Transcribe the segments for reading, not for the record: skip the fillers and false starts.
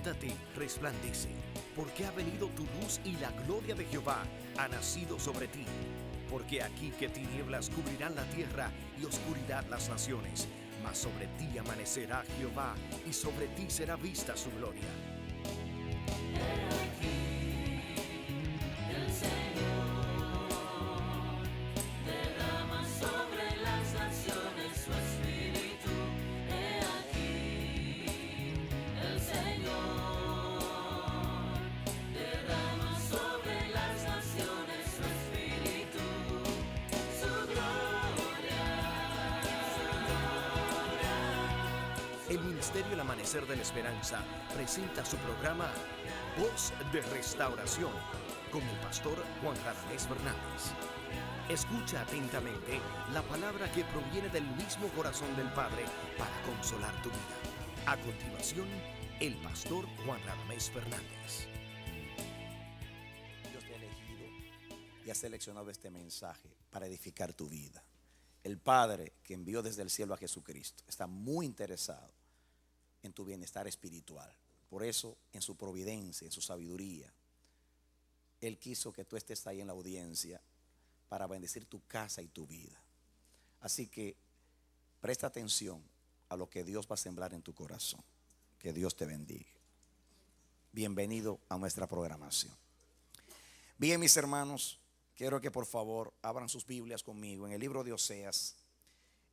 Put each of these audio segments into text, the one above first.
Levántate, resplandece, porque ha venido tu luz y la gloria de Jehová ha nacido sobre ti. Porque aquí que tinieblas cubrirán la tierra y oscuridad las naciones, mas sobre ti amanecerá Jehová y sobre ti será vista su gloria. El Ministerio El Amanecer de la Esperanza presenta su programa Voz de Restauración con el pastor Juan Radamés Fernández. Escucha atentamente la palabra que proviene del mismo corazón del Padre para consolar tu vida. A continuación, el pastor Juan Radamés Fernández. Dios te ha elegido y ha seleccionado este mensaje para edificar tu vida. El Padre que envió desde el cielo a Jesucristo está muy interesado en tu bienestar espiritual. Por eso, en su providencia, en su sabiduría, Él quiso que tú estés ahí en la audiencia para bendecir tu casa y tu vida. Así que presta atención a lo que Dios va a sembrar en tu corazón. Que Dios te bendiga. Bienvenido a nuestra programación. Bien, mis hermanos, quiero que por favor abran sus Biblias conmigo en el libro de Oseas,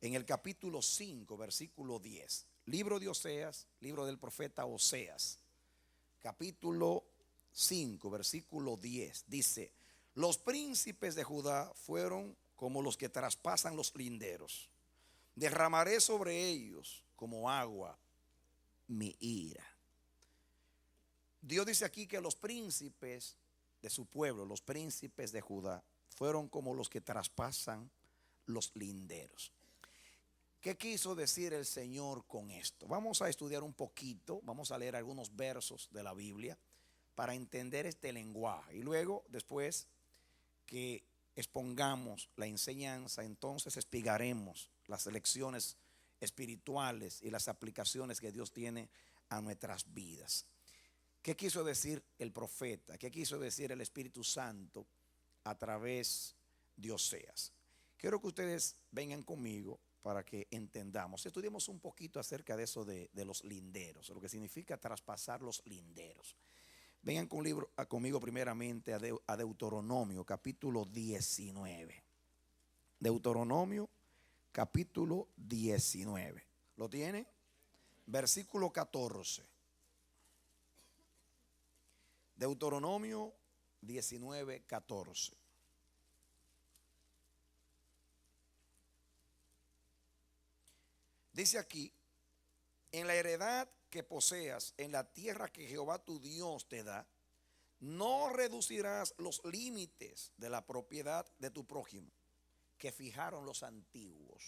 en el capítulo 5, versículo 10. Libro de Oseas, libro del profeta Oseas, capítulo 5, versículo 10. Dice: los príncipes de Judá fueron como los que traspasan los linderos. Derramaré sobre ellos como agua mi ira. Dios dice aquí que los príncipes de su pueblo, los príncipes de Judá, fueron como los que traspasan los linderos. ¿Qué quiso decir el Señor con esto? Vamos a estudiar un poquito, vamos a leer algunos versos de la Biblia para entender este lenguaje. Y luego, después que expongamos la enseñanza, entonces explicaremos las lecciones espirituales y las aplicaciones que Dios tiene a nuestras vidas. ¿Qué quiso decir el profeta? ¿Qué quiso decir el Espíritu Santo a través de Oseas? Quiero que ustedes vengan conmigo para que entendamos. Estudiemos un poquito acerca de eso de los linderos, lo que significa traspasar los linderos. Vengan conmigo primeramente a Deuteronomio capítulo 19. Deuteronomio capítulo 19. ¿Lo tienen? Versículo 14. Deuteronomio 19, 14. Dice aquí: en la heredad que poseas, en la tierra que Jehová tu Dios te da, no reducirás los límites de la propiedad de tu prójimo, que fijaron los antiguos.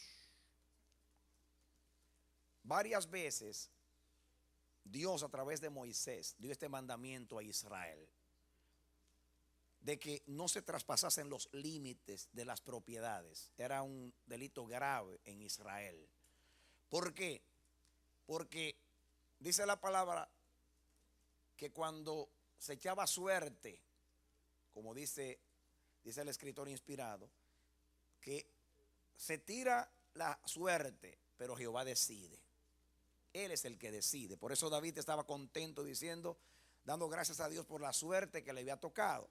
Varias veces Dios, a través de Moisés, dio este mandamiento a Israel de que no se traspasasen los límites de las propiedades. Era un delito grave en Israel. ¿Por qué? Porque dice la palabra que cuando se echaba suerte, como dice el escritor inspirado, que se tira la suerte, pero Jehová decide. Él es el que decide. Por eso David estaba contento diciendo, dando gracias a Dios por la suerte que le había tocado.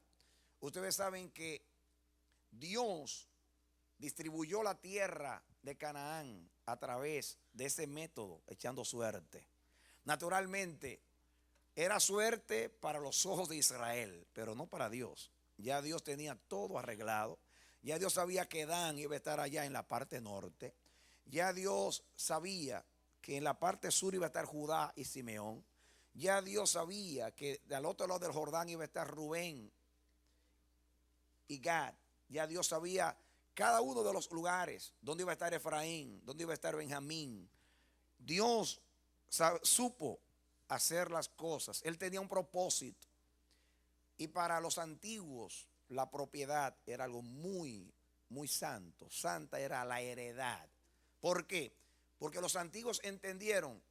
Ustedes saben que Dios distribuyó la tierra de Canaán a través de ese método, echando suerte. Naturalmente, era suerte para los ojos de Israel, pero no para Dios. Ya Dios tenía todo arreglado. Ya Dios sabía que Dan iba a estar allá en la parte norte. Ya Dios sabía que en la parte sur iba a estar Judá y Simeón. Ya Dios sabía que al otro lado del Jordán iba a estar Rubén y Gad. Ya Dios sabía cada uno de los lugares donde iba a estar Efraín, donde iba a estar Benjamín. Dios supo hacer las cosas. Él tenía un propósito. Y para los antiguos la propiedad era algo muy, muy santo. Santa era la heredad. ¿Por qué? Porque los antiguos entendieron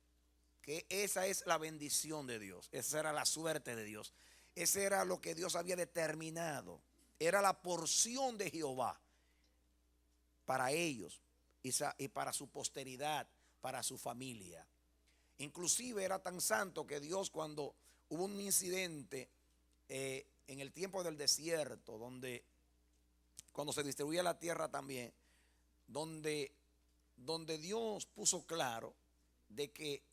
que esa es la bendición de Dios, esa era la suerte de Dios, ese era lo que Dios había determinado, era la porción de Jehová para ellos y para su posteridad, para su familia. Inclusive era tan santo que Dios, cuando hubo un incidente en el tiempo del desierto, donde cuando se distribuía la tierra también, donde Dios puso claro de que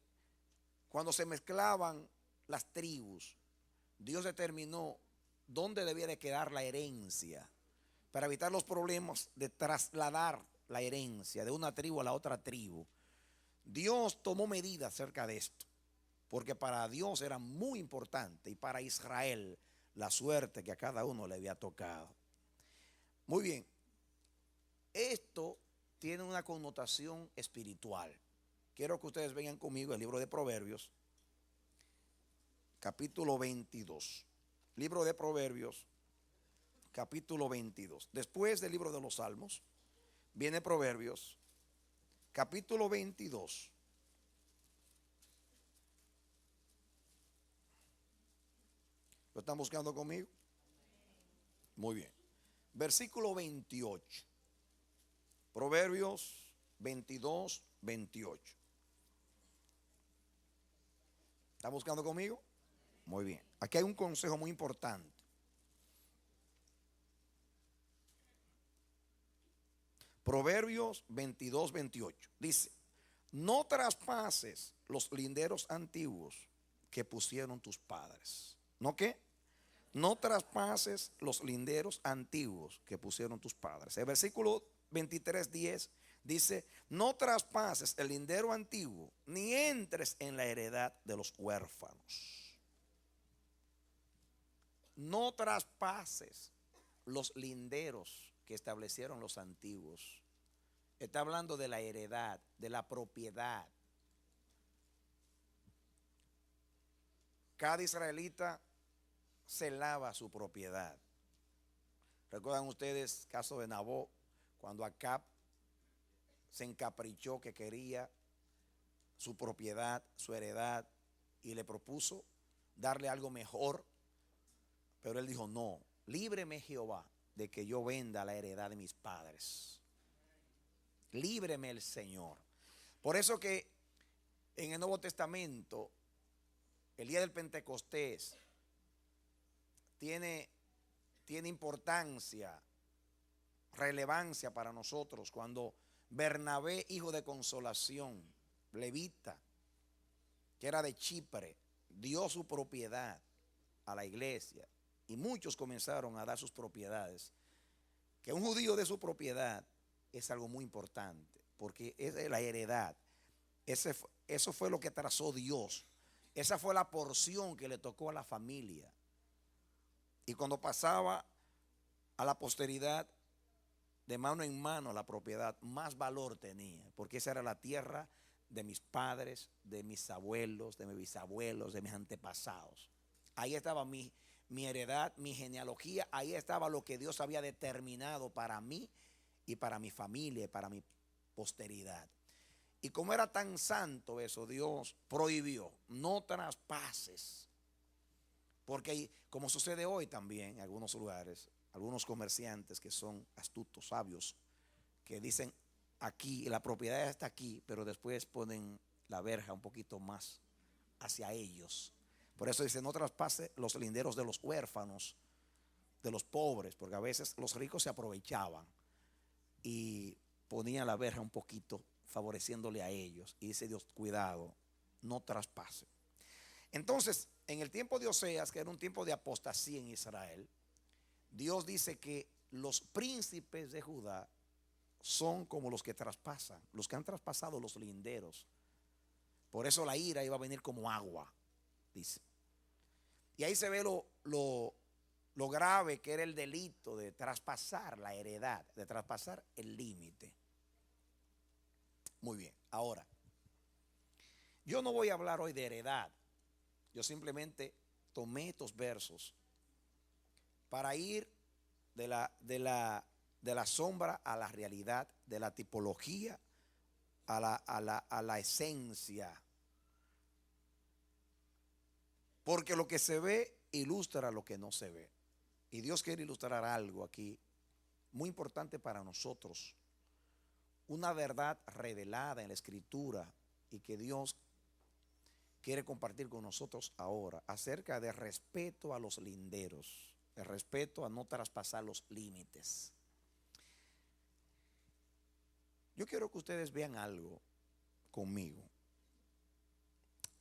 cuando se mezclaban las tribus, Dios determinó dónde debía de quedar la herencia para evitar los problemas de trasladar la herencia de una tribu a la otra tribu. Dios tomó medidas acerca de esto, porque para Dios era muy importante y para Israel la suerte que a cada uno le había tocado. Muy bien, esto tiene una connotación espiritual. Quiero que ustedes vengan conmigo al libro de Proverbios, capítulo 22. Libro de Proverbios, capítulo 22. Después del libro de los Salmos, viene Proverbios, capítulo 22. ¿Lo están buscando conmigo? Muy bien. Versículo 28. Proverbios 22, 28. ¿Está buscando conmigo? Muy bien. Aquí hay un consejo muy importante. Proverbios 22, 28. Dice: no traspases los linderos antiguos que pusieron tus padres. ¿No qué? No traspases los linderos antiguos que pusieron tus padres. El versículo 23, 10 dice: no traspases el lindero antiguo, ni entres en la heredad de los huérfanos. No traspases los linderos que establecieron los antiguos. Está hablando de la heredad, de la propiedad. Cada israelita celaba su propiedad. ¿Recuerdan ustedes el caso de Nabot, cuando Acab se encaprichó que quería su propiedad, su heredad, y le propuso darle algo mejor? Pero él dijo: no, líbreme Jehová de que yo venda la heredad de mis padres. Líbreme el Señor. Por eso que en el Nuevo Testamento, el día del Pentecostés tiene importancia, relevancia para nosotros, cuando Bernabé, hijo de consolación, levita, que era de Chipre, dio su propiedad a la iglesia, y muchos comenzaron a dar sus propiedades. Que un judío dé su propiedad es algo muy importante, porque es de la heredad. Eso fue lo que trazó Dios. Esa fue la porción que le tocó a la familia. Y cuando pasaba a la posteridad, de mano en mano, la propiedad más valor tenía, porque esa era la tierra de mis padres, de mis abuelos, de mis bisabuelos, de mis antepasados. Ahí estaba mi heredad, mi genealogía, ahí estaba lo que Dios había determinado para mí y para mi familia y para mi posteridad. Y como era tan santo eso, Dios prohibió: no traspases. Porque como sucede hoy también en algunos lugares, algunos comerciantes que son astutos, sabios, que dicen: aquí, la propiedad está aquí, pero después ponen la verja un poquito más hacia ellos. Por eso dice: no traspase los linderos de los huérfanos, de los pobres, porque a veces los ricos se aprovechaban y ponían la verja un poquito, favoreciéndole a ellos. Y dice Dios: cuidado, no traspase. Entonces, en el tiempo de Oseas, que era un tiempo de apostasía en Israel, Dios dice que los príncipes de Judá son como los que traspasan, los que han traspasado los linderos. Por eso la ira iba a venir como agua, dice. Y ahí se ve lo grave que era el delito de traspasar la heredad, de traspasar el límite. Muy bien, ahora, yo no voy a hablar hoy de heredad. Yo simplemente tomé estos versos para ir de la sombra a la realidad, de la tipología a la esencia Porque lo que se ve ilustra lo que no se ve. Y Dios quiere ilustrar algo aquí muy importante para nosotros. Una verdad revelada en la Escritura y que Dios quiere compartir con nosotros ahora acerca del respeto a los linderos, el respeto a no traspasar los límites. Yo quiero que ustedes vean algo conmigo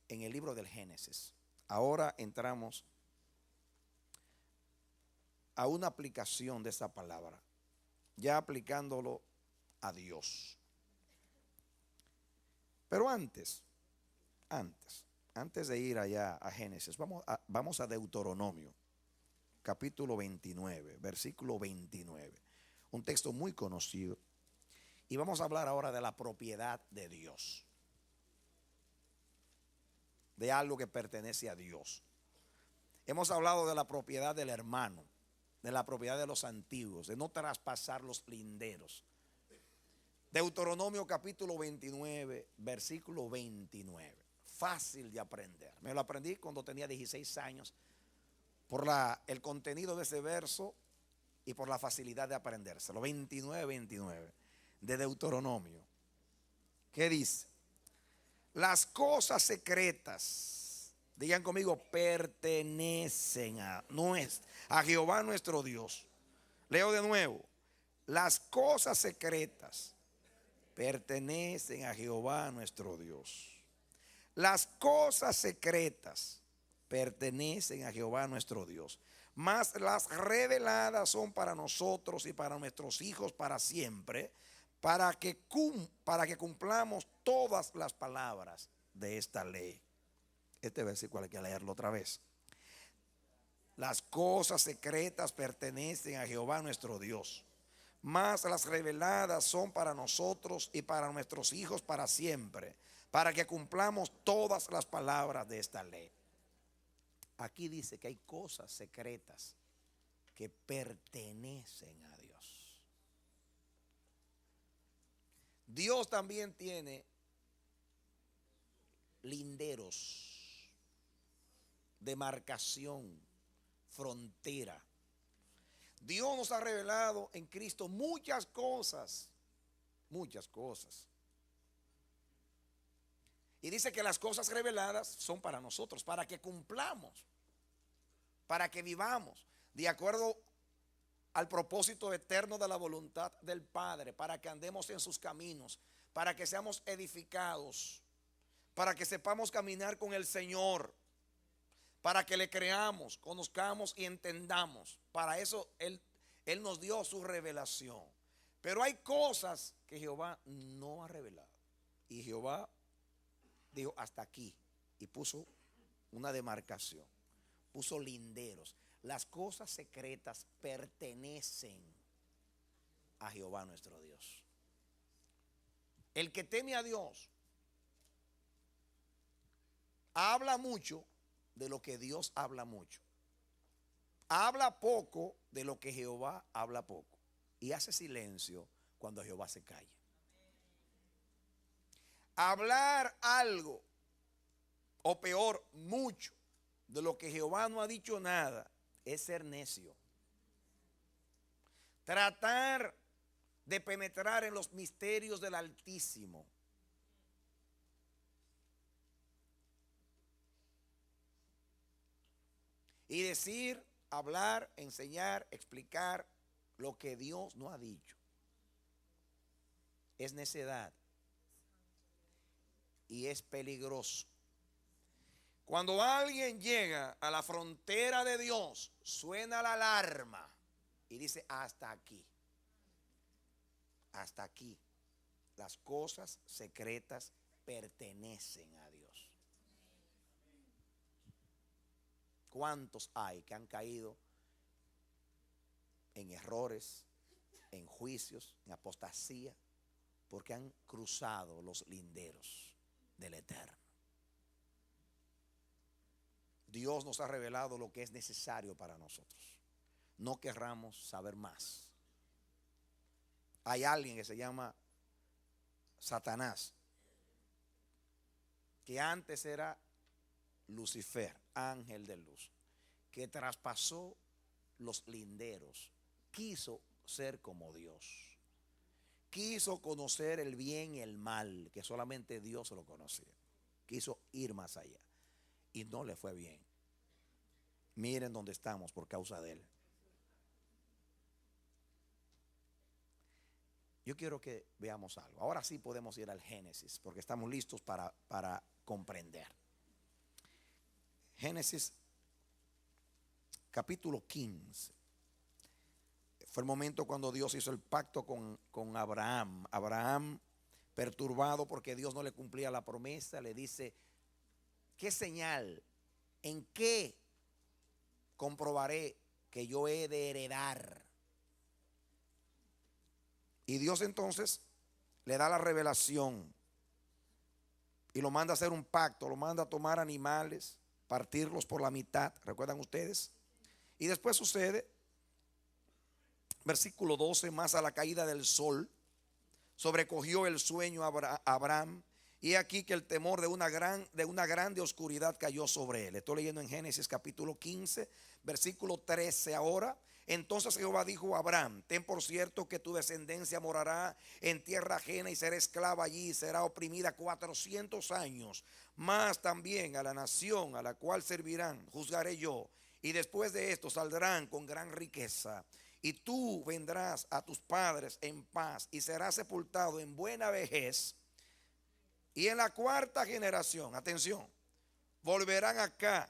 en el libro del Génesis. Ahora entramos a una aplicación de esa palabra, ya aplicándolo a Dios. Pero antes de ir allá a Génesis, vamos a Deuteronomio, capítulo 29, versículo 29. Un texto muy conocido. Y vamos a hablar ahora de la propiedad de Dios. De algo que pertenece a Dios. Hemos hablado de la propiedad del hermano, de la propiedad de los antiguos, de no traspasar los linderos. Deuteronomio capítulo 29, versículo 29. Fácil de aprender. Me lo aprendí cuando tenía 16 años por el contenido de ese verso y por la facilidad de aprendérselo. 29, 29 de Deuteronomio. ¿Qué dice? Las cosas secretas, digan conmigo, pertenecen a Jehová nuestro Dios. Leo de nuevo. Las cosas secretas pertenecen a Jehová nuestro Dios. Las cosas secretas pertenecen a Jehová nuestro Dios. Mas las reveladas son para nosotros y para nuestros hijos para siempre, para que cumplamos todas las palabras de esta ley. Este versículo hay que leerlo otra vez. Las cosas secretas pertenecen a Jehová nuestro Dios, mas las reveladas son para nosotros y para nuestros hijos para siempre, para que cumplamos todas las palabras de esta ley. Aquí dice que hay cosas secretas que pertenecen a Dios. Dios también tiene linderos, demarcación, frontera. Dios nos ha revelado en Cristo muchas cosas, muchas cosas. Y dice que las cosas reveladas son para nosotros, para que cumplamos, para que vivamos de acuerdo al propósito eterno de la voluntad del Padre, para que andemos en sus caminos, para que seamos edificados, para que sepamos caminar con el Señor, para que le creamos, conozcamos y entendamos. Para eso Él nos dio su revelación. Pero hay cosas que Jehová no ha revelado. Y Jehová dijo hasta aquí y puso una demarcación, puso linderos. Las cosas secretas pertenecen a Jehová nuestro Dios. El que teme a Dios habla mucho de lo que Dios habla mucho. Habla poco de lo que Jehová habla poco. Y hace silencio cuando Jehová se calla. Hablar algo, o peor, mucho, de lo que Jehová no ha dicho nada, es ser necio. Tratar de penetrar en los misterios del Altísimo. Y decir, hablar, enseñar, explicar lo que Dios no ha dicho. Es necedad. Y es peligroso. Cuando alguien llega a la frontera de Dios, suena la alarma y dice hasta aquí. Hasta aquí. Las cosas secretas pertenecen a Dios. ¿Cuántos hay que han caído en errores, en juicios, en apostasía, porque han cruzado los linderos del Eterno? Dios nos ha revelado lo que es necesario para nosotros. No querramos saber más. Hay alguien que se llama Satanás, que antes era Lucifer, ángel de luz, que traspasó los linderos, quiso ser como Dios, quiso conocer el bien y el mal, que solamente Dios lo conocía, quiso ir más allá y no le fue bien. Miren dónde estamos por causa de él. Yo quiero que veamos algo. Ahora sí podemos ir al Génesis, porque estamos listos para comprender. Génesis capítulo 15. Fue el momento cuando Dios hizo el pacto con Abraham. Abraham, perturbado porque Dios no le cumplía la promesa, le dice: ¿qué señal? ¿En qué comprobaré que yo he de heredar? Y Dios entonces le da la revelación y lo manda a hacer un pacto, lo manda a tomar animales, partirlos por la mitad, ¿recuerdan ustedes? Y después sucede, versículo 12, más a la caída del sol, sobrecogió el sueño a Abraham, y aquí que el temor de una grande oscuridad cayó sobre él. Estoy leyendo en Génesis capítulo 15, versículo 13 ahora. Entonces Jehová dijo a Abraham: ten por cierto que tu descendencia morará en tierra ajena y será esclava allí, y será oprimida 400 años. Mas también a la nación a la cual servirán juzgaré yo, y después de esto saldrán con gran riqueza. Y tú vendrás a tus padres en paz y serás sepultado en buena vejez. Y en la cuarta generación, atención, volverán acá,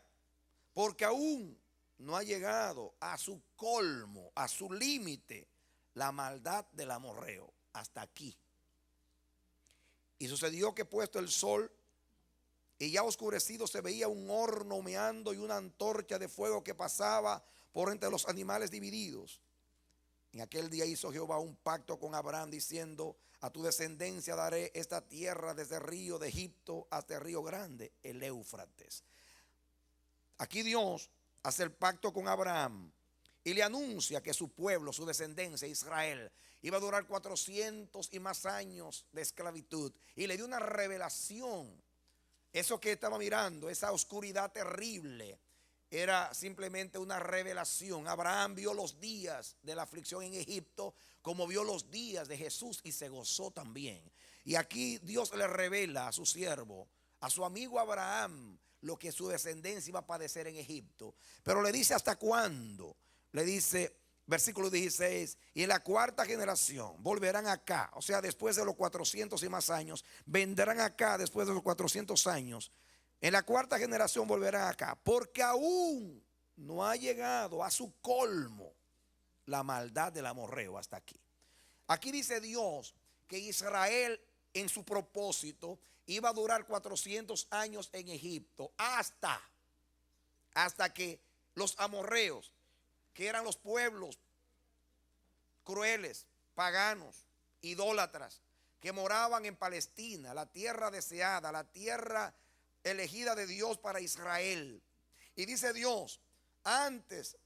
porque aún no ha llegado a su colmo, a su límite, la maldad del amorreo. Hasta aquí. Y sucedió que puesto el sol y ya oscurecido, se veía un horno humeando y una antorcha de fuego que pasaba por entre los animales divididos. En aquel día hizo Jehová un pacto con Abraham diciendo: a tu descendencia daré esta tierra desde el río de Egipto hasta el río grande, el Éufrates. Aquí Dios hace el pacto con Abraham y le anuncia que su pueblo, su descendencia, Israel, iba a durar 400 y más años de esclavitud. Y le dio una revelación. Eso que estaba mirando, esa oscuridad terrible, era simplemente una revelación. Abraham vio los días de la aflicción en Egipto como vio los días de Jesús y se gozó también. Y aquí Dios le revela a su siervo, a su amigo Abraham, lo que su descendencia iba a padecer en Egipto. Pero le dice hasta cuándo. Le dice, versículo 16, y en la cuarta generación volverán acá. O sea, después de los 400 y más años, vendrán acá después de los 400 años. En la cuarta generación volverán acá, porque aún no ha llegado a su colmo la maldad del amorreo hasta aquí. Aquí dice Dios que Israel en su propósito iba a durar 400 años en Egipto hasta que los amorreos, que eran los pueblos crueles, paganos, idólatras, que moraban en Palestina, la tierra deseada, la tierra elegida de Dios para Israel. Y dice Dios: antes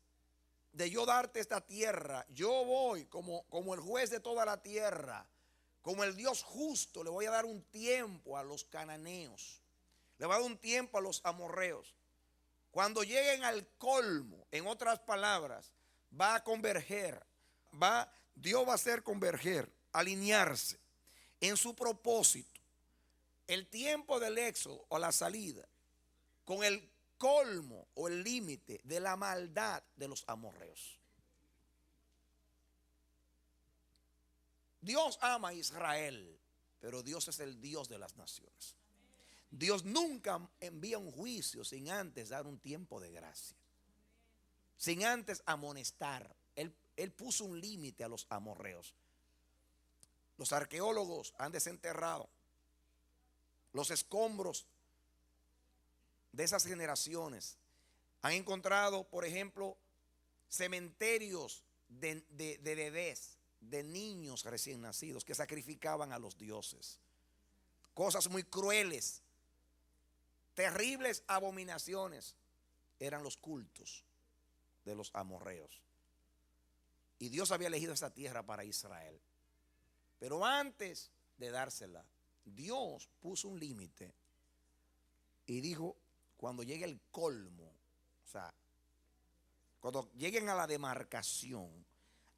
de yo darte esta tierra, yo voy como el juez de toda la tierra, como el Dios justo, le voy a dar un tiempo a los cananeos, le voy a dar un tiempo a los amorreos. Cuando lleguen al colmo, en otras palabras, va a converger, Dios va a hacer converger, alinearse en su propósito el tiempo del éxodo o la salida con el colmo o el límite de la maldad de los amorreos. Dios ama a Israel, pero Dios es el Dios de las naciones. Dios nunca envía un juicio sin antes dar un tiempo de gracia, sin antes amonestar. Él puso un límite a los amorreos. Los arqueólogos han desenterrado los escombros de esas generaciones. Han encontrado, por ejemplo, cementerios de bebés, de niños recién nacidos que sacrificaban a los dioses. Cosas muy crueles, terribles abominaciones eran los cultos de los amorreos. Y Dios había elegido esa tierra para Israel. Pero antes de dársela, Dios puso un límite y dijo cuando llegue el colmo, o sea, cuando lleguen a la demarcación,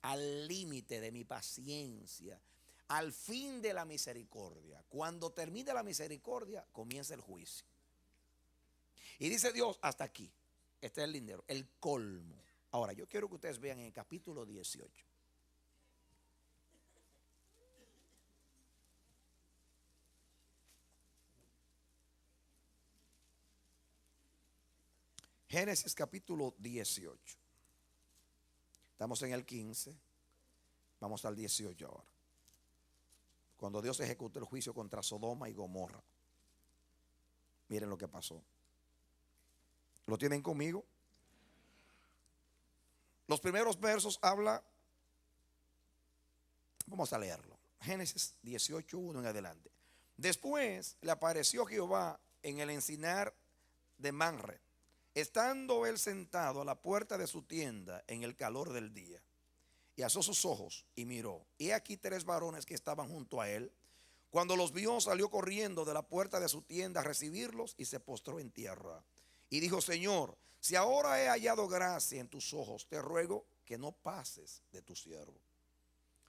al límite de mi paciencia, al fin de la misericordia, cuando termine la misericordia, comienza el juicio. Y dice Dios, hasta aquí, este es el lindero, el colmo. Ahora, yo quiero que ustedes vean en el capítulo 18. Génesis capítulo 18. Estamos en el 15. Vamos al 18 ahora. Cuando Dios ejecutó el juicio contra Sodoma y Gomorra. Miren lo que pasó. ¿Lo tienen conmigo? Los primeros versos habla. Vamos a leerlo. Génesis 18:1 en adelante. Después le apareció Jehová en el encinar de Manre, estando él sentado a la puerta de su tienda en el calor del día. Y alzó sus ojos y miró. Y aquí 3 varones que estaban junto a él. Cuando los vio, salió corriendo de la puerta de su tienda a recibirlos y se postró en tierra. Y dijo: Señor, si ahora he hallado gracia en tus ojos, te ruego que no pases de tu siervo.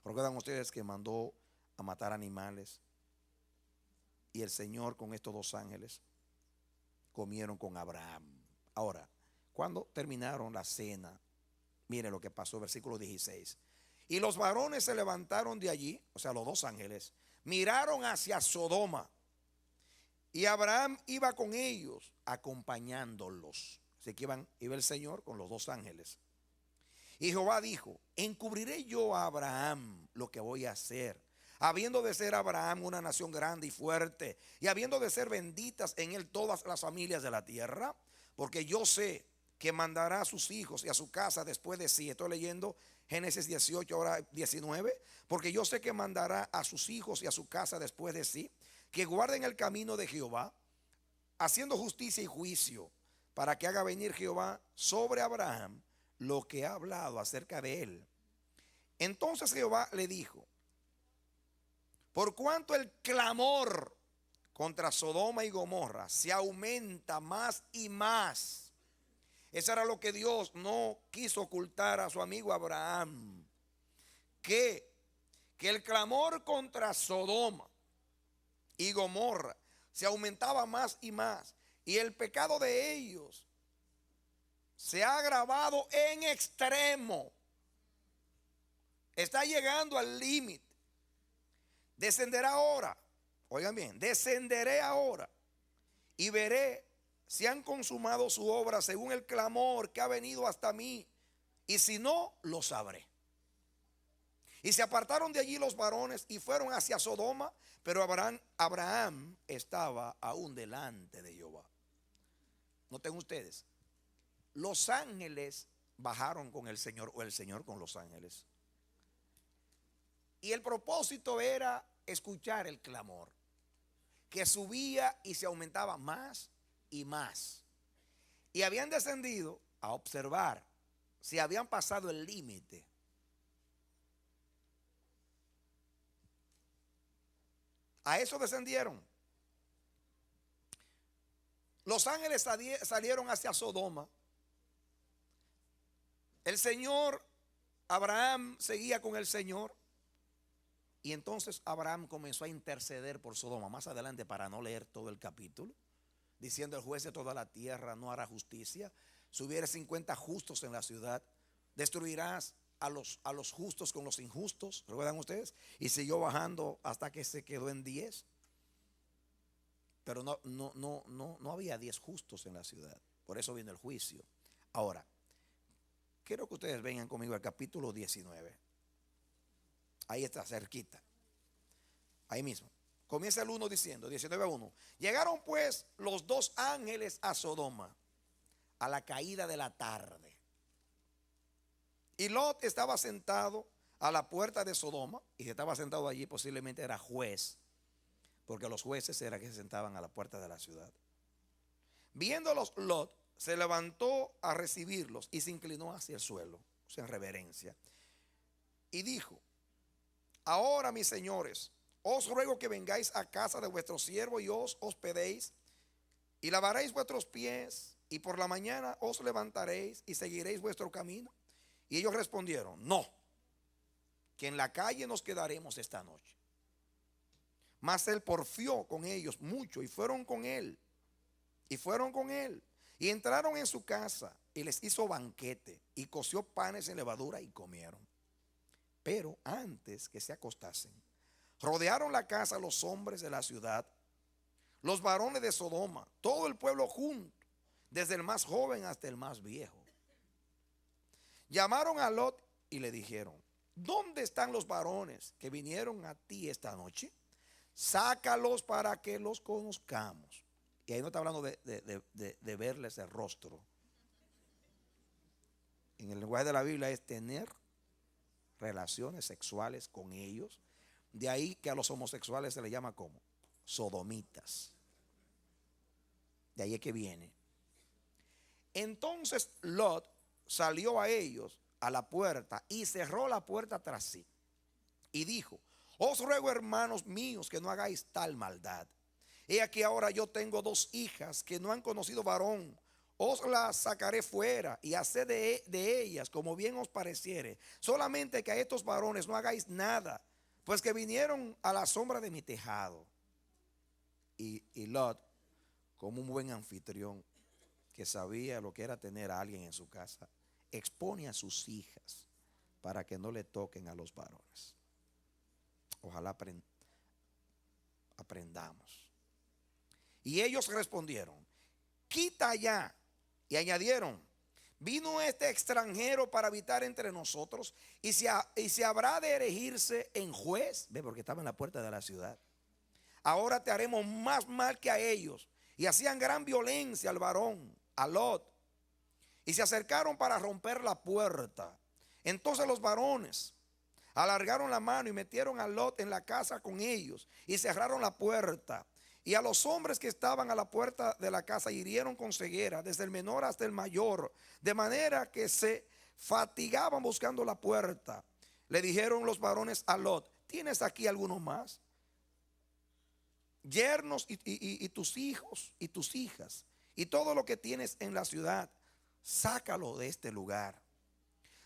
¿Recuerdan ustedes que mandó a matar animales? Y el Señor con estos 2 ángeles comieron con Abraham. Ahora, cuando terminaron la cena, miren lo que pasó, versículo 16. Y los varones se levantaron de allí, o sea, los 2 ángeles, miraron hacia Sodoma. Y Abraham iba con ellos, acompañándolos. Así que iba el Señor con los 2 ángeles. Y Jehová dijo: encubriré yo a Abraham lo que voy a hacer, habiendo de ser Abraham una nación grande y fuerte, y habiendo de ser benditas en él todas las familias de la tierra, porque yo sé que mandará a sus hijos y a su casa después de sí. Estoy leyendo Génesis 18, ahora 19. Porque yo sé que mandará a sus hijos y a su casa después de sí, que guarden el camino de Jehová, haciendo justicia y juicio, para que haga venir Jehová sobre Abraham lo que ha hablado acerca de él. Entonces Jehová le dijo: por cuanto el clamor contra Sodoma y Gomorra se aumenta más y más. Eso era lo que Dios no quiso ocultar a su amigo Abraham. Que el clamor contra Sodoma y Gomorra se aumentaba más y más. Y el pecado de ellos se ha agravado en extremo. Está llegando al límite. Descenderá ahora. Oigan bien, descenderé ahora y veré si han consumado su obra según el clamor que ha venido hasta mí, y si no, lo sabré. Y se apartaron de allí los varones y fueron hacia Sodoma, pero Abraham estaba aún delante de Jehová. Noten ustedes, los ángeles bajaron con el Señor, o el Señor con los ángeles. Y el propósito era escuchar el clamor, que subía y se aumentaba más y más. Y habían descendido a observar si habían pasado el límite. A eso descendieron. Los ángeles salieron hacia Sodoma. El Señor, Abraham seguía con el Señor. Y entonces Abraham comenzó a interceder por Sodoma. Más adelante, para no leer todo el capítulo, diciendo: el juez de toda la tierra no hará justicia. Si hubiere 50 justos en la ciudad, destruirás a los justos con los injustos. ¿Recuerdan ustedes? Y siguió bajando hasta que se quedó en 10. Pero no había 10 justos en la ciudad. Por eso vino el juicio. Ahora, quiero que ustedes vengan conmigo al capítulo 19. Ahí está, cerquita. Ahí mismo. Comienza el 1 diciendo, 19:1. Llegaron pues los 2 ángeles a Sodoma a la caída de la tarde. Y Lot estaba sentado a la puerta de Sodoma. Y si estaba sentado allí, posiblemente era juez, porque los jueces eran que se sentaban a la puerta de la ciudad. Viéndolos, Lot se levantó a recibirlos y se inclinó hacia el suelo, o sea, en reverencia. Y dijo: ahora, mis señores, os ruego que vengáis a casa de vuestro siervo y os hospedéis y lavaréis vuestros pies, y por la mañana os levantaréis y seguiréis vuestro camino. Y ellos respondieron: no, que en la calle nos quedaremos esta noche. Mas él porfió con ellos mucho, y fueron con él. Y entraron en su casa, y les hizo banquete, y coció panes en levadura, y comieron. Pero antes que se acostasen, rodearon la casa los hombres de la ciudad, los varones de Sodoma, todo el pueblo junto, desde el más joven hasta el más viejo. Llamaron a Lot y le dijeron: ¿dónde están los varones que vinieron a ti esta noche? Sácalos para que los conozcamos. Y ahí no está hablando de verles el rostro. En el lenguaje de la Biblia es tener relaciones sexuales con ellos. De ahí que a los homosexuales se les llama como sodomitas. De ahí es que viene. Entonces Lot salió a ellos a la puerta y cerró la puerta tras sí. Y dijo: os ruego, hermanos míos, que no hagáis tal maldad. He aquí ahora yo tengo 2 hijas que no han conocido varón. Os las sacaré fuera y haced de ellas como bien os pareciere. Solamente que a estos varones no hagáis nada, pues que vinieron a la sombra de mi tejado. Y Lot, como un buen anfitrión que sabía lo que era tener a alguien en su casa, expone a sus hijas para que no le toquen a los varones. Ojalá aprendamos. Y ellos respondieron: quita ya. Y añadieron: vino este extranjero para habitar entre nosotros, y se habrá de erigirse en juez. Ve, porque estaba en la puerta de la ciudad. Ahora te haremos más mal que a ellos. Y hacían gran violencia al varón, a Lot, y se acercaron para romper la puerta. Entonces los varones alargaron la mano y metieron a Lot en la casa con ellos, y cerraron la puerta. Y a los hombres que estaban a la puerta de la casa hirieron con ceguera, desde el menor hasta el mayor, de manera que se fatigaban buscando la puerta. Le dijeron los varones a Lot: ¿tienes aquí alguno más? Yernos y tus hijos y tus hijas, y todo lo que tienes en la ciudad, sácalo de este lugar,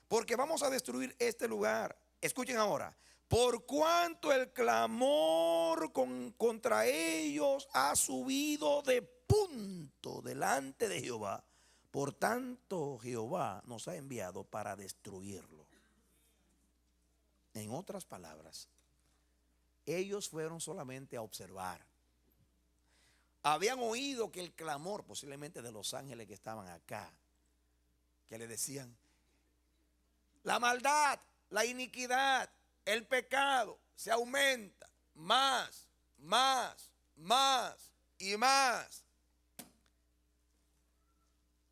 porque vamos a destruir este lugar. Escuchen ahora: por cuanto el clamor contra ellos ha subido de punto delante de Jehová, por tanto Jehová nos ha enviado para destruirlo. En otras palabras, ellos fueron solamente a observar. Habían oído que el clamor, posiblemente de los ángeles que estaban acá, que le decían: la maldad, la iniquidad, el pecado se aumenta más y más.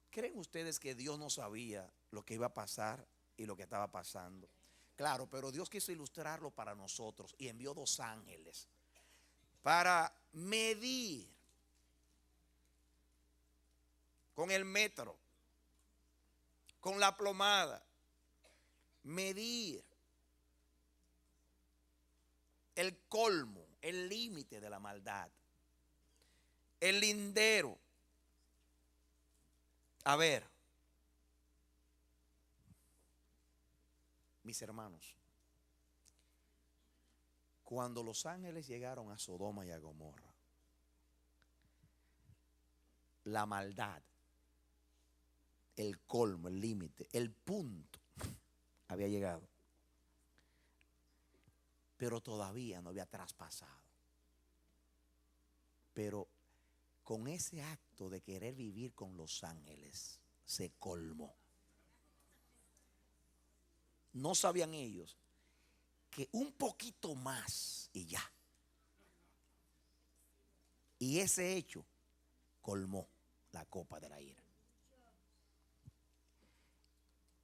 ¿Creen ustedes que Dios no sabía lo que iba a pasar y lo que estaba pasando? Claro, pero Dios quiso ilustrarlo para nosotros y envió 2 ángeles para medir con el metro, con la plomada, medir el colmo, el límite de la maldad, el lindero. A ver, mis hermanos, cuando los ángeles llegaron a Sodoma y a Gomorra, la maldad, el colmo, el límite, el punto había llegado, pero todavía no había traspasado. Pero con ese acto de querer vivir con los ángeles se colmó. No sabían ellos que un poquito más y ya. Y ese hecho colmó la copa de la ira.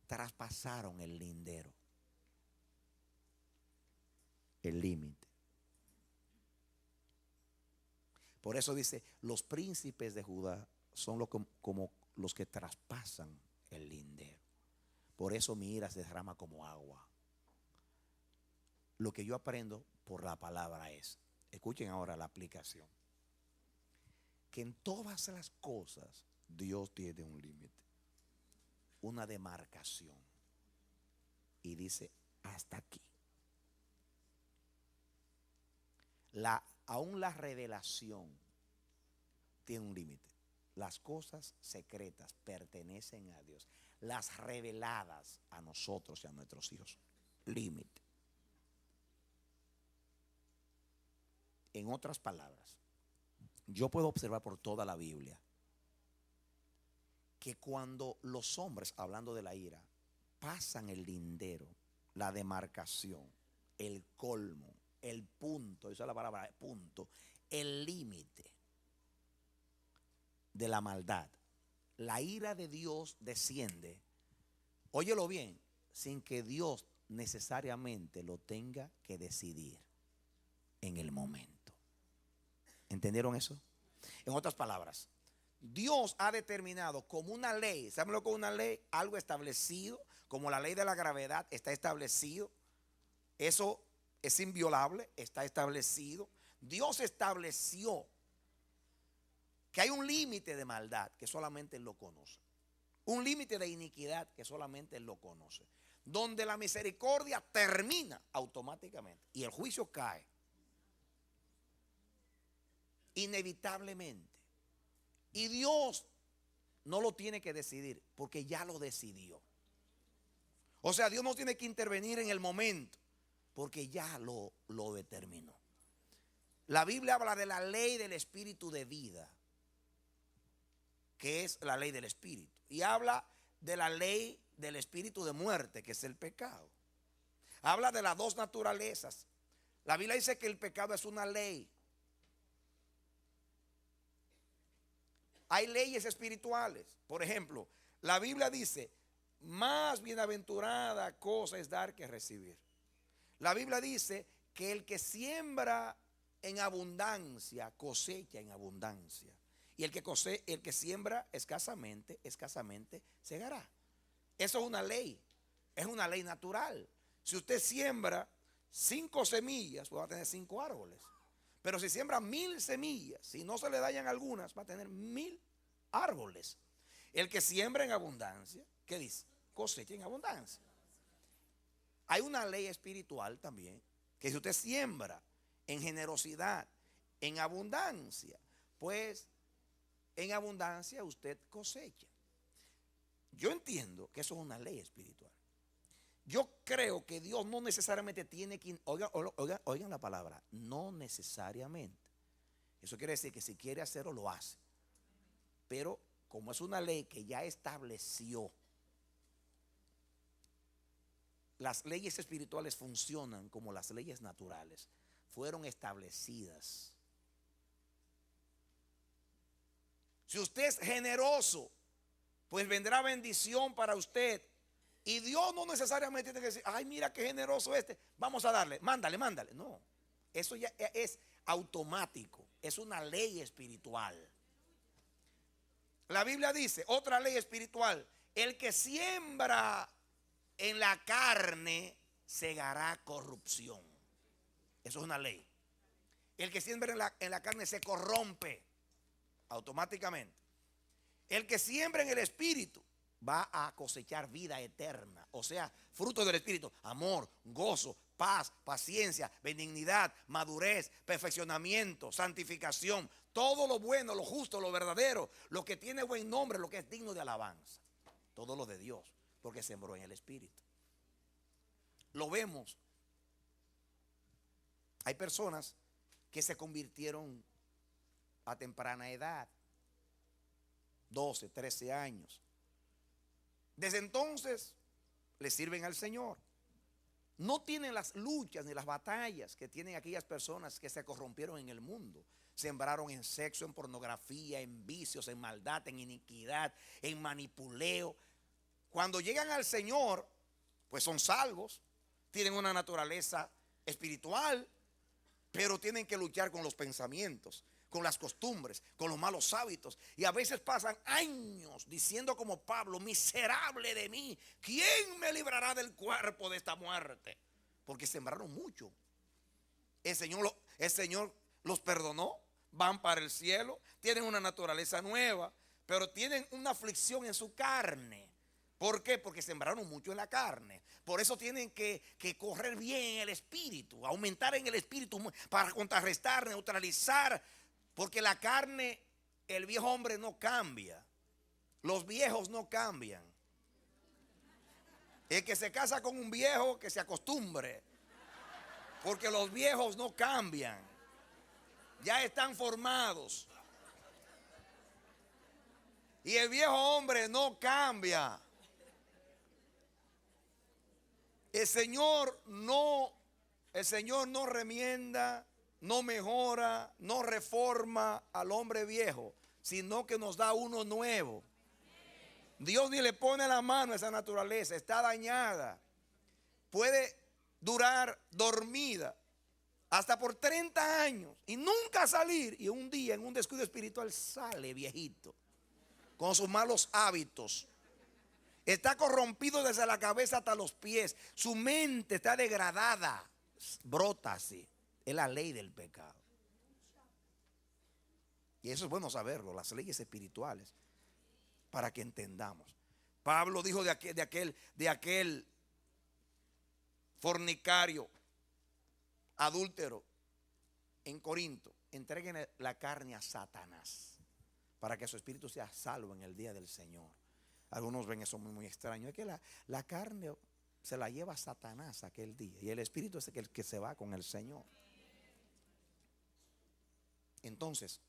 Traspasaron el lindero, el límite. Por eso dice: los príncipes de Judá son como los que traspasan el lindero. Por eso mi ira se derrama como agua. Lo que yo aprendo por la palabra es, escuchen ahora la aplicación. que en todas las cosas Dios tiene un límite, una demarcación. Y dice, hasta aquí. Aún la revelación tiene un límite. Las cosas secretas pertenecen a Dios. Las reveladas a nosotros y a nuestros hijos. Límite. En otras palabras, yo puedo observar por toda la Biblia que cuando los hombres, hablando de la ira, pasan el lindero, la demarcación, el colmo, el punto, esa es la palabra, punto, el límite de la maldad, la ira de Dios desciende, óyelo bien, sin que Dios necesariamente lo tenga que decidir en el momento. ¿Entendieron eso? En otras palabras, Dios ha determinado como una ley, ¿saben lo que es una ley? Algo establecido, como la ley de la gravedad está establecido. Eso es inviolable, está establecido. Dios estableció que hay un límite de maldad que solamente Él lo conoce. Un límite de iniquidad que solamente Él lo conoce. Donde la misericordia termina automáticamente y el juicio cae. Inevitablemente. Y Dios no lo tiene que decidir porque ya lo decidió. O sea, Dios no tiene que intervenir en el momento porque ya lo determinó. La Biblia habla de la ley del espíritu de vida, que es la ley del espíritu. Y habla de la ley del espíritu de muerte, que es el pecado. Habla de las dos naturalezas. La Biblia dice que el pecado es una ley. Hay leyes espirituales. Por ejemplo, la Biblia dice, más bienaventurada cosa es dar que recibir. La Biblia dice que el que siembra en abundancia, cosecha en abundancia. Y el que siembra escasamente, escasamente segará. Eso es una ley natural. Si usted siembra 5 semillas, pues va a tener 5 árboles. Pero si siembra 1000 semillas, si no se le dañan algunas, va a tener 1000 árboles. El que siembra en abundancia, ¿qué dice? Cosecha en abundancia. Hay una ley espiritual también, que si usted siembra en generosidad, en abundancia, pues en abundancia usted cosecha. Yo entiendo que eso es una ley espiritual. Yo creo que Dios no necesariamente tiene que, oigan la palabra, no necesariamente. Eso quiere decir que si quiere hacerlo, lo hace. Pero como es una ley que ya estableció, las leyes espirituales funcionan como las leyes naturales. Fueron establecidas. Si usted es generoso, pues vendrá bendición para usted. Y Dios no necesariamente tiene que decir, ay, mira qué generoso este, vamos a darle, mándale. No, eso ya es automático, es una ley espiritual. La Biblia dice, otra ley espiritual, el que siembra en la carne segará corrupción. Eso es una ley. El que siembra en la carne se corrompe automáticamente. El que siembra en el espíritu va a cosechar vida eterna, o sea, fruto del espíritu, amor, gozo, paz, paciencia, benignidad, madurez, perfeccionamiento, santificación, todo lo bueno, lo justo, lo verdadero, lo que tiene buen nombre, lo que es digno de alabanza, todo lo de Dios, porque sembró en el espíritu. Lo vemos. Hay personas que se convirtieron a temprana edad, 12, 13 años. Desde entonces le sirven al Señor. No tienen las luchas ni las batallas que tienen aquellas personas que se corrompieron en el mundo. Sembraron en sexo, en pornografía, en vicios, en maldad, en iniquidad, en manipuleo. Cuando llegan al Señor, pues son salvos, tienen una naturaleza espiritual, pero tienen que luchar con los pensamientos, con las costumbres, con los malos hábitos. Y a veces pasan años diciendo como Pablo, miserable de mí, ¿quién me librará del cuerpo de esta muerte? Porque sembraron mucho. El Señor los perdonó, van para el cielo, tienen una naturaleza nueva, pero tienen una aflicción en su carne. ¿Por qué? Porque sembraron mucho en la carne. Por eso tienen que correr bien en el espíritu, aumentar en el espíritu para contrarrestar, neutralizar. Porque la carne, el viejo hombre no cambia. Los viejos no cambian. El que se casa con un viejo, que se acostumbre. Porque los viejos no cambian. Ya están formados. Y el viejo hombre no cambia. El Señor no remienda, no mejora, no reforma al hombre viejo, sino que nos da uno nuevo. Dios ni le pone la mano a esa naturaleza, está dañada. Puede durar dormida hasta por 30 años y nunca salir. Y un día en un descuido espiritual sale viejito con sus malos hábitos. Está corrompido desde la cabeza hasta los pies. Su mente está degradada. Brota así. Es la ley del pecado. Y eso es bueno saberlo, las leyes espirituales, para que entendamos. Pablo dijo de aquel fornicario, adúltero, en Corinto: entreguen la carne a Satanás para que su espíritu sea salvo en el día del Señor. Algunos ven eso muy extraño. Es que la carne se la lleva Satanás aquel día y el espíritu es el que se va con el Señor. Entonces,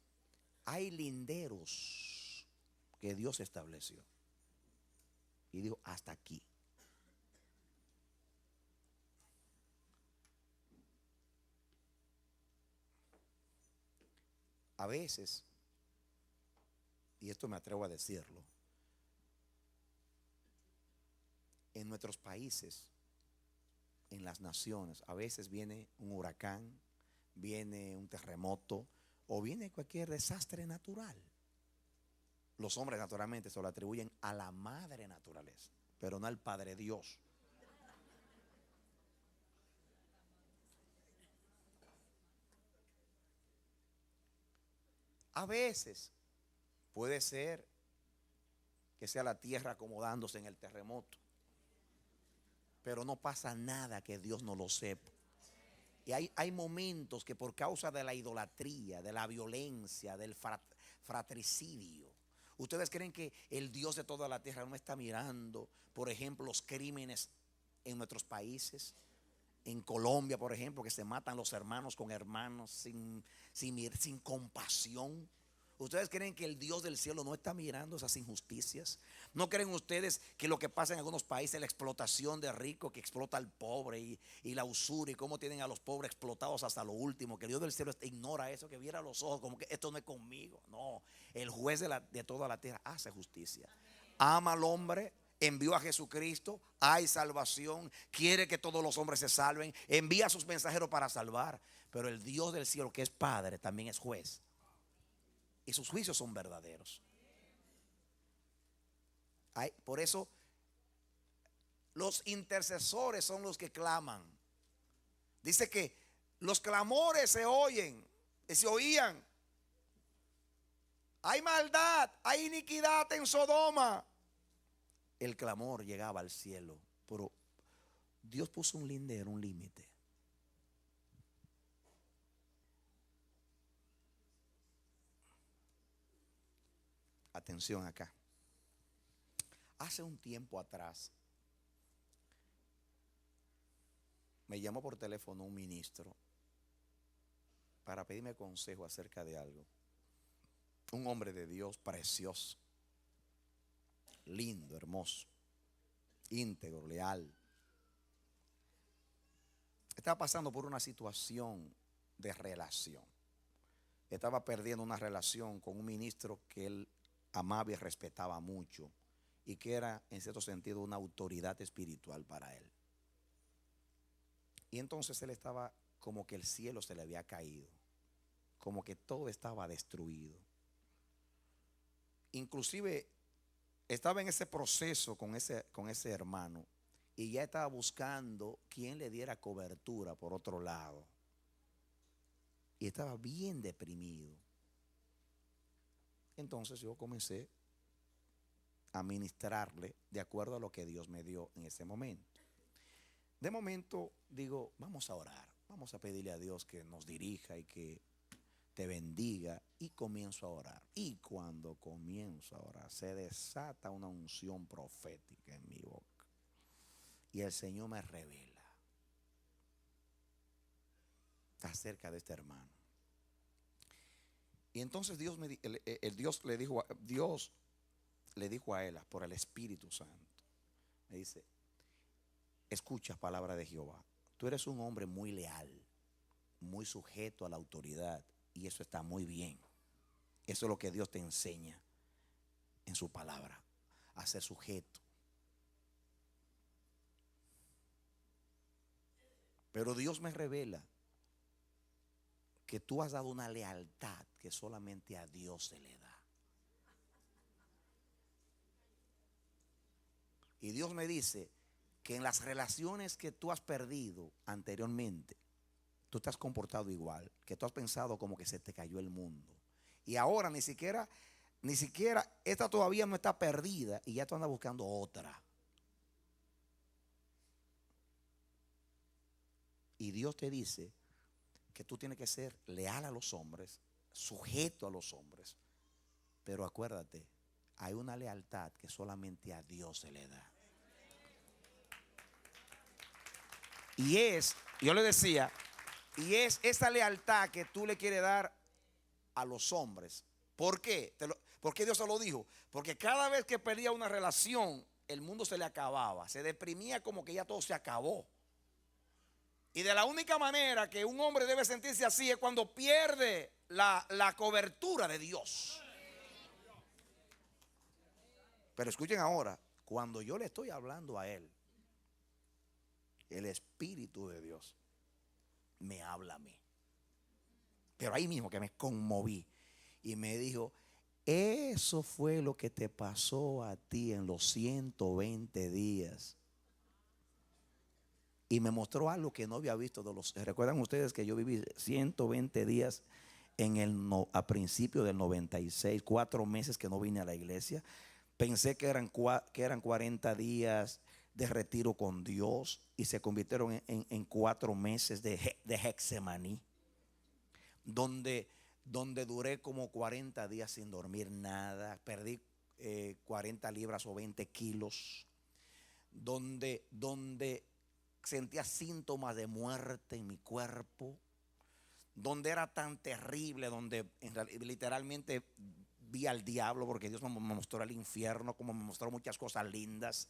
hay linderos que Dios estableció y dijo: hasta aquí. A veces, y esto me atrevo a decirlo, en nuestros países, en las naciones, a veces viene un huracán, viene un terremoto o viene cualquier desastre natural. Los hombres naturalmente se lo atribuyen a la madre naturaleza, pero no al Padre Dios. A veces puede ser que sea la tierra acomodándose en el terremoto, pero no pasa nada que Dios no lo sepa. Y hay momentos que por causa de la idolatría, de la violencia, del fratricidio, ¿ustedes creen que el Dios de toda la tierra no está mirando, por ejemplo, los crímenes en nuestros países? En Colombia, por ejemplo, que se matan los hermanos con hermanos sin compasión. ¿Ustedes creen que el Dios del cielo no está mirando esas injusticias? ¿No creen ustedes que lo que pasa en algunos países, la explotación de ricos que explota al pobre y la usura y cómo tienen a los pobres explotados hasta lo último, que el Dios del cielo ignora eso, que viera los ojos como que esto no es conmigo? No, el juez de toda la tierra hace justicia. Ama al hombre, envió a Jesucristo, hay salvación, quiere que todos los hombres se salven, envía a sus mensajeros para salvar. Pero el Dios del cielo, que es Padre, también es juez. Y sus juicios son verdaderos. Por eso los intercesores son los que claman. Dice que los clamores se oían. Hay maldad, hay iniquidad en Sodoma. El clamor llegaba al cielo, pero Dios puso un lindero, un límite. Atención acá. Hace un tiempo atrás me llamó por teléfono un ministro para pedirme consejo acerca de algo. Un hombre de Dios precioso, lindo, hermoso, íntegro, leal. Estaba pasando por una situación de relación. Estaba perdiendo una relación con un ministro que él amaba y respetaba mucho y que era en cierto sentido una autoridad espiritual para él. Y entonces él estaba como que el cielo se le había caído, como que todo estaba destruido. Inclusive estaba en ese proceso con ese hermano y ya estaba buscando quien le diera cobertura por otro lado. Y estaba bien deprimido. Entonces yo comencé a ministrarle de acuerdo a lo que Dios me dio en ese momento. De momento digo, vamos a orar, vamos a pedirle a Dios que nos dirija y que te bendiga, y comienzo a orar. Y cuando comienzo a orar, se desata una unción profética en mi boca. Y el Señor me revela acerca de este hermano. Y entonces Dios le dijo a él por el Espíritu Santo, me dice, escucha palabra de Jehová, tú eres un hombre muy leal, muy sujeto a la autoridad, y eso está muy bien. Eso es lo que Dios te enseña en su palabra, a ser sujeto. Pero Dios me revela que tú has dado una lealtad que solamente a Dios se le da. Y Dios me dice que en las relaciones que tú has perdido anteriormente, tú te has comportado igual, que tú has pensado como que se te cayó el mundo. Y ahora ni siquiera esta todavía no está perdida y ya tú andas buscando otra. Y Dios te dice que tú tienes que ser leal a los hombres, sujeto a los hombres. Pero acuérdate, hay una lealtad que solamente a Dios se le da. Y yo le decía, y es esa lealtad que tú le quieres dar a los hombres. ¿Por qué? ¿Por qué Dios se lo dijo? Porque cada vez que perdía una relación, el mundo se le acababa, se deprimía, como que ya todo se acabó. Y de la única manera que un hombre debe sentirse así es cuando pierde la cobertura de Dios. Pero escuchen ahora, cuando yo le estoy hablando a él, el Espíritu de Dios me habla a mí. Pero ahí mismo que me conmoví y me dijo, eso fue lo que te pasó a ti en los 120 días. Y me mostró algo que no había visto ¿recuerdan ustedes que yo viví 120 días a principio del 96, 4 meses que no vine a la iglesia? Pensé que eran 40 días de retiro con Dios y se convirtieron en 4 meses de Getsemaní, donde duré como 40 días sin dormir nada, perdí 40 libras o 20 kilos, donde sentía síntomas de muerte en mi cuerpo, donde era tan terrible, donde literalmente vi al diablo, porque Dios me mostró el infierno, como me mostró muchas cosas lindas.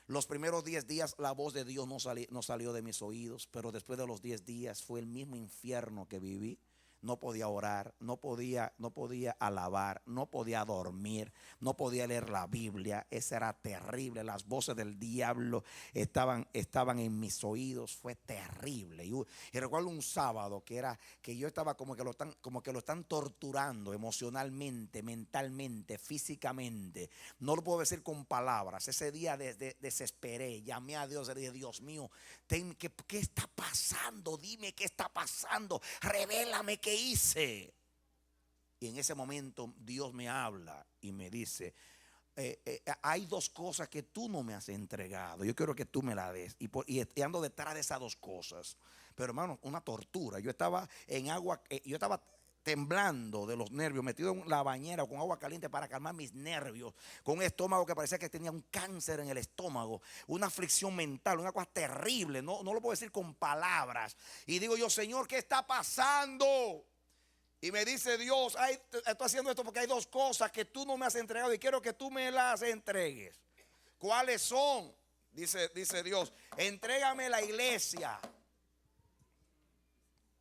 Los primeros 10 días la voz de Dios no salió de mis oídos, pero después de los 10 días fue el mismo infierno que viví. No podía orar, no podía alabar, no podía dormir, no podía leer la Biblia. Eso era terrible. Las voces del diablo estaban en mis oídos. Fue terrible. Y recuerdo un sábado que yo estaba como que lo están torturando emocionalmente, mentalmente, físicamente. No lo puedo decir con palabras. Ese día desesperé, llamé a Dios y le dije, Dios mío, ¿qué está pasando? Dime qué está pasando. Revélame qué hice. Y en ese momento Dios me habla y me dice, hay 2 cosas que tú no me has entregado. Yo quiero que tú me la des. Y ando detrás de esas 2 cosas. Pero hermano, una tortura. Yo estaba en agua, yo estaba temblando de los nervios, metido en la bañera con agua caliente para calmar mis nervios, con un estómago que parecía que tenía un cáncer en el estómago, una aflicción mental, una cosa terrible, no lo puedo decir con palabras. Y digo yo, Señor, ¿qué está pasando? Y me dice Dios, estoy haciendo esto porque hay 2 cosas que tú no me has entregado y quiero que tú me las entregues. ¿Cuáles son? Dice Dios, entrégame la iglesia.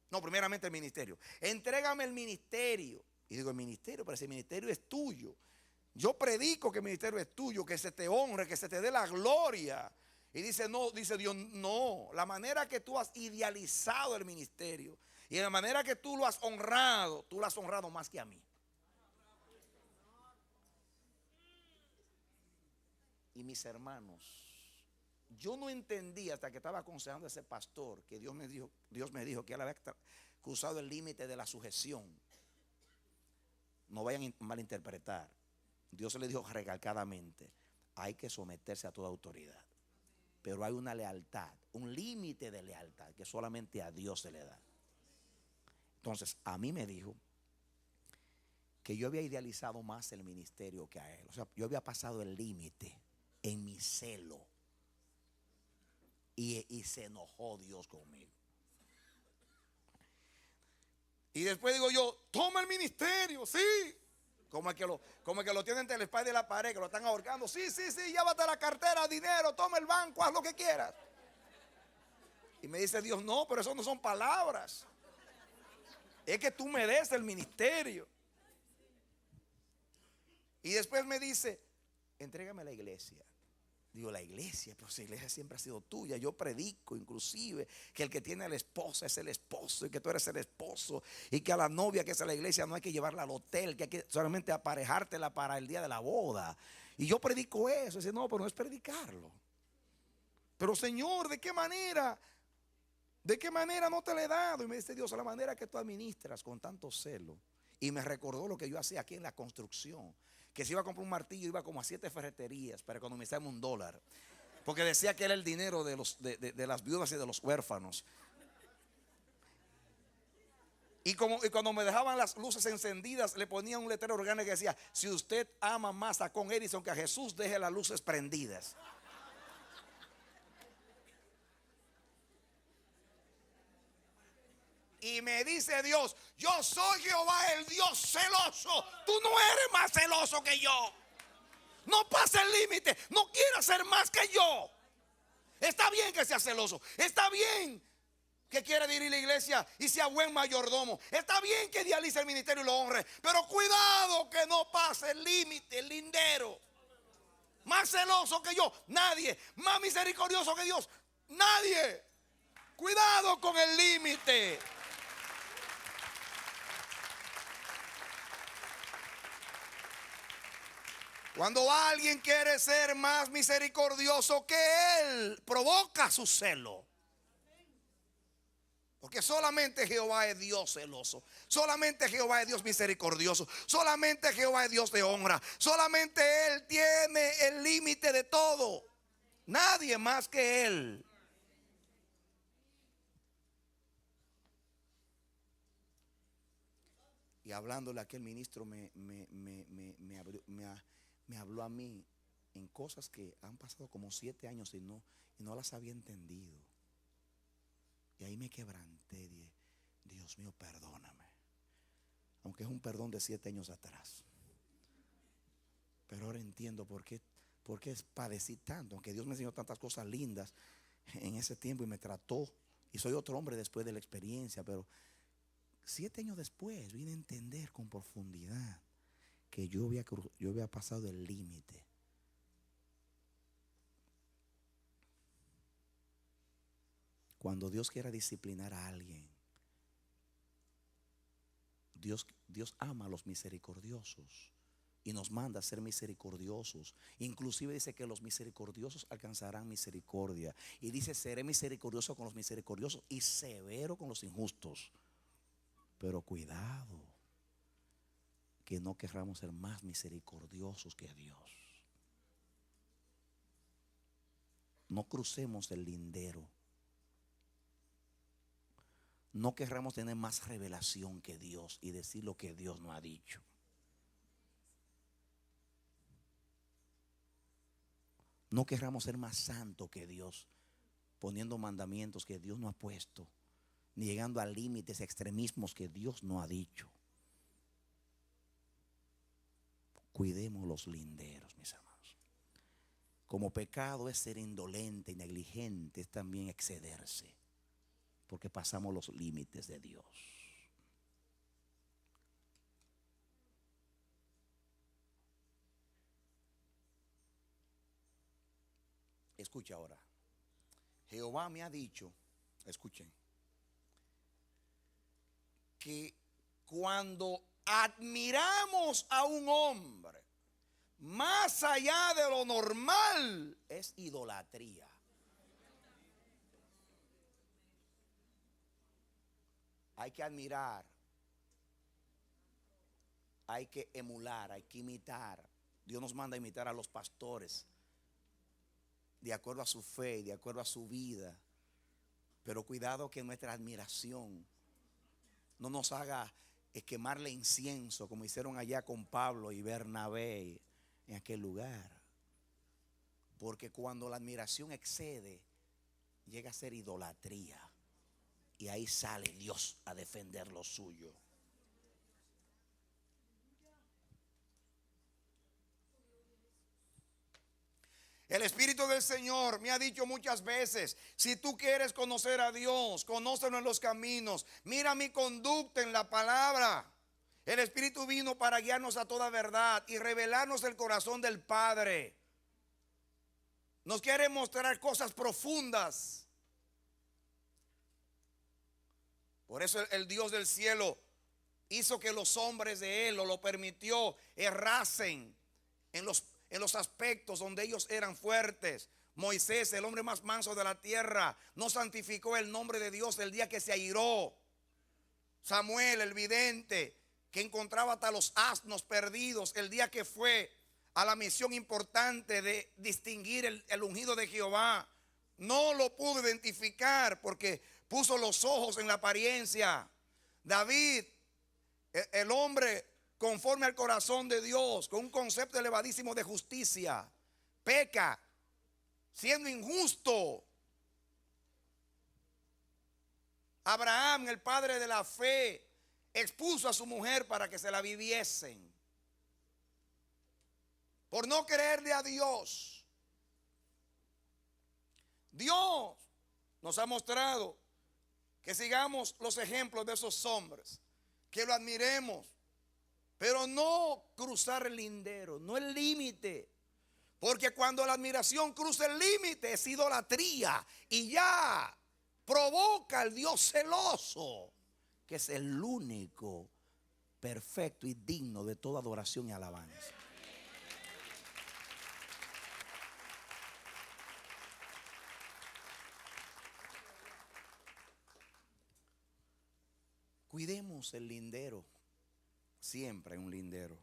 No, primeramente el ministerio. Entrégame el ministerio. Y digo, el ministerio, pero ese ministerio es tuyo. Yo predico que el ministerio es tuyo, que se te honre, que se te dé la gloria. Y dice Dios, no. La manera que tú has idealizado el ministerio y la manera que tú lo has honrado más que a mí. Y mis hermanos, yo no entendí hasta que estaba aconsejando a ese pastor que Dios me dijo que él había cruzado el límite de la sujeción. no vayan a malinterpretar. Dios le dijo recalcadamente, hay que someterse a toda autoridad. Pero hay una lealtad, un límite de lealtad que solamente a Dios se le da. Entonces, a mí me dijo que yo había idealizado más el ministerio que a él. O sea, yo había pasado el límite en mi celo. Y se enojó Dios conmigo. Y después digo yo, toma el ministerio, sí. Como el que lo tienen entre la espalda y la pared, que lo están ahorcando. Sí, llévate la cartera, dinero, toma el banco, haz lo que quieras. Y me dice Dios, no, pero eso no son palabras. Es que tú me des el ministerio. Y después me dice, entrégame a la iglesia. Digo, la iglesia, pues la iglesia siempre ha sido tuya. Yo predico inclusive que el que tiene a la esposa es el esposo y que tú eres el esposo. Y que a la novia que es a la iglesia no hay que llevarla al hotel, que hay que solamente aparejártela para el día de la boda. Y yo predico eso. Dice, no, pero no es predicarlo. Pero Señor, ¿de qué manera? ¿De qué manera no te le he dado? Y me dice Dios, a la manera que tú administras con tanto celo. Y me recordó lo que yo hacía aquí en la construcción. Que si iba a comprar un martillo, iba como a 7 ferreterías para economizarme $1. Porque decía que era el dinero de las viudas y de los huérfanos. Y cuando me dejaban las luces encendidas, le ponían un letrero orgánico que decía, si usted ama más a Con Edison que a Jesús, deje las luces prendidas. Y me dice Dios, yo soy Jehová el Dios celoso. Tú no eres más celoso que yo. No pase el límite. No quieras ser más que yo. Está bien que sea celoso. Está bien que quiera dirigir la iglesia y sea buen mayordomo. Está bien que idealice el ministerio y lo honre. Pero cuidado que no pase el límite, el lindero. Más celoso que yo, nadie. Más misericordioso que Dios, nadie. Cuidado con el límite. Cuando alguien quiere ser más misericordioso que él, provoca su celo. Porque solamente Jehová es Dios celoso. Solamente Jehová es Dios misericordioso. Solamente Jehová es Dios de honra. Solamente Él tiene el límite de todo. Nadie más que Él. Y hablándole a aquel ministro me habló a mí en cosas que han pasado como 7 años y no las había entendido. Y ahí me quebranté, dije, Dios mío, perdóname. Aunque es un perdón de 7 años atrás. Pero ahora entiendo por qué padecí tanto. Aunque Dios me enseñó tantas cosas lindas en ese tiempo y me trató. Y soy otro hombre después de la experiencia. Pero 7 años después vine a entender con profundidad que yo había pasado el límite. Cuando Dios quiera disciplinar a alguien, Dios ama a los misericordiosos y nos manda a ser misericordiosos. Inclusive dice que los misericordiosos alcanzarán misericordia. Y dice, seré misericordioso con los misericordiosos y severo con los injustos. Pero cuidado, que no querramos ser más misericordiosos que Dios. No crucemos el lindero. No querramos tener más revelación que Dios y decir lo que Dios no ha dicho. No querramos ser más santo que Dios, poniendo mandamientos que Dios no ha puesto, ni llegando a límites, extremismos que Dios no ha dicho. Cuidemos los linderos, mis hermanos. Como pecado es ser indolente y negligente, es también excederse. Porque pasamos los límites de Dios. Escucha ahora. Jehová me ha dicho, escuchen, que cuando admiramos a un hombre más allá de lo normal, es idolatría. Hay que admirar hay que emular, hay que imitar. Dios nos manda a imitar a los pastores de acuerdo a su fe, de acuerdo a su vida. Pero cuidado que nuestra admiración no nos haga quemarle incienso como hicieron allá con Pablo y Bernabé en aquel lugar. Porque cuando la admiración excede, llega a ser idolatría. Y ahí sale Dios a defender lo suyo. El Espíritu del Señor me ha dicho muchas veces: si tú quieres conocer a Dios, conócelo en los caminos. Mira mi conducta en la palabra. El Espíritu vino para guiarnos a toda verdad y revelarnos el corazón del Padre. Nos quiere mostrar cosas profundas. Por eso el Dios del cielo hizo que los hombres de Él, o lo permitió, errasen en los aspectos donde ellos eran fuertes. Moisés, el hombre más manso de la tierra, no santificó el nombre de Dios el día que se airó. Samuel, el vidente, que encontraba hasta los asnos perdidos el día que fue a la misión importante de distinguir el ungido de Jehová, no lo pudo identificar porque puso los ojos en la apariencia. David, el hombre conforme al corazón de Dios, con un concepto elevadísimo de justicia, peca siendo injusto. Abraham, el padre de la fe, expuso a su mujer para que se la viviesen por no creerle a Dios. Dios nos ha mostrado que sigamos los ejemplos de esos hombres, que lo admiremos, pero no cruzar el lindero, no el límite. Porque cuando la admiración cruza el límite es idolatría y ya provoca al Dios celoso, que es el único perfecto y digno de toda adoración y alabanza. Cuidemos el lindero, siempre un lindero.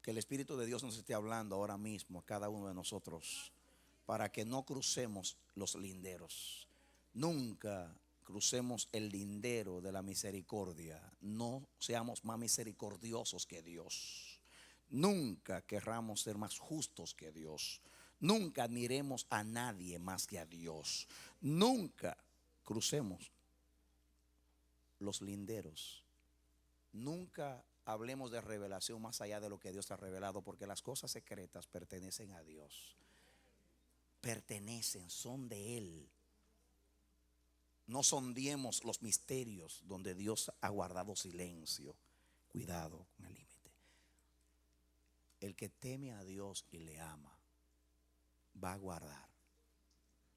Que el Espíritu de Dios nos esté hablando ahora mismo a cada uno de nosotros para que no crucemos los linderos. Nunca crucemos el lindero de la misericordia. No seamos más misericordiosos que Dios. Nunca querramos ser más justos que Dios. Nunca admiremos a nadie más que a Dios. Nunca crucemos los linderos. Nunca hablemos de revelación más allá de lo que Dios ha revelado, porque las cosas secretas pertenecen a Dios. Pertenecen, son de Él. No sondiemos los misterios donde Dios ha guardado silencio. Cuidado con el límite. El que teme a Dios y le ama va a guardar.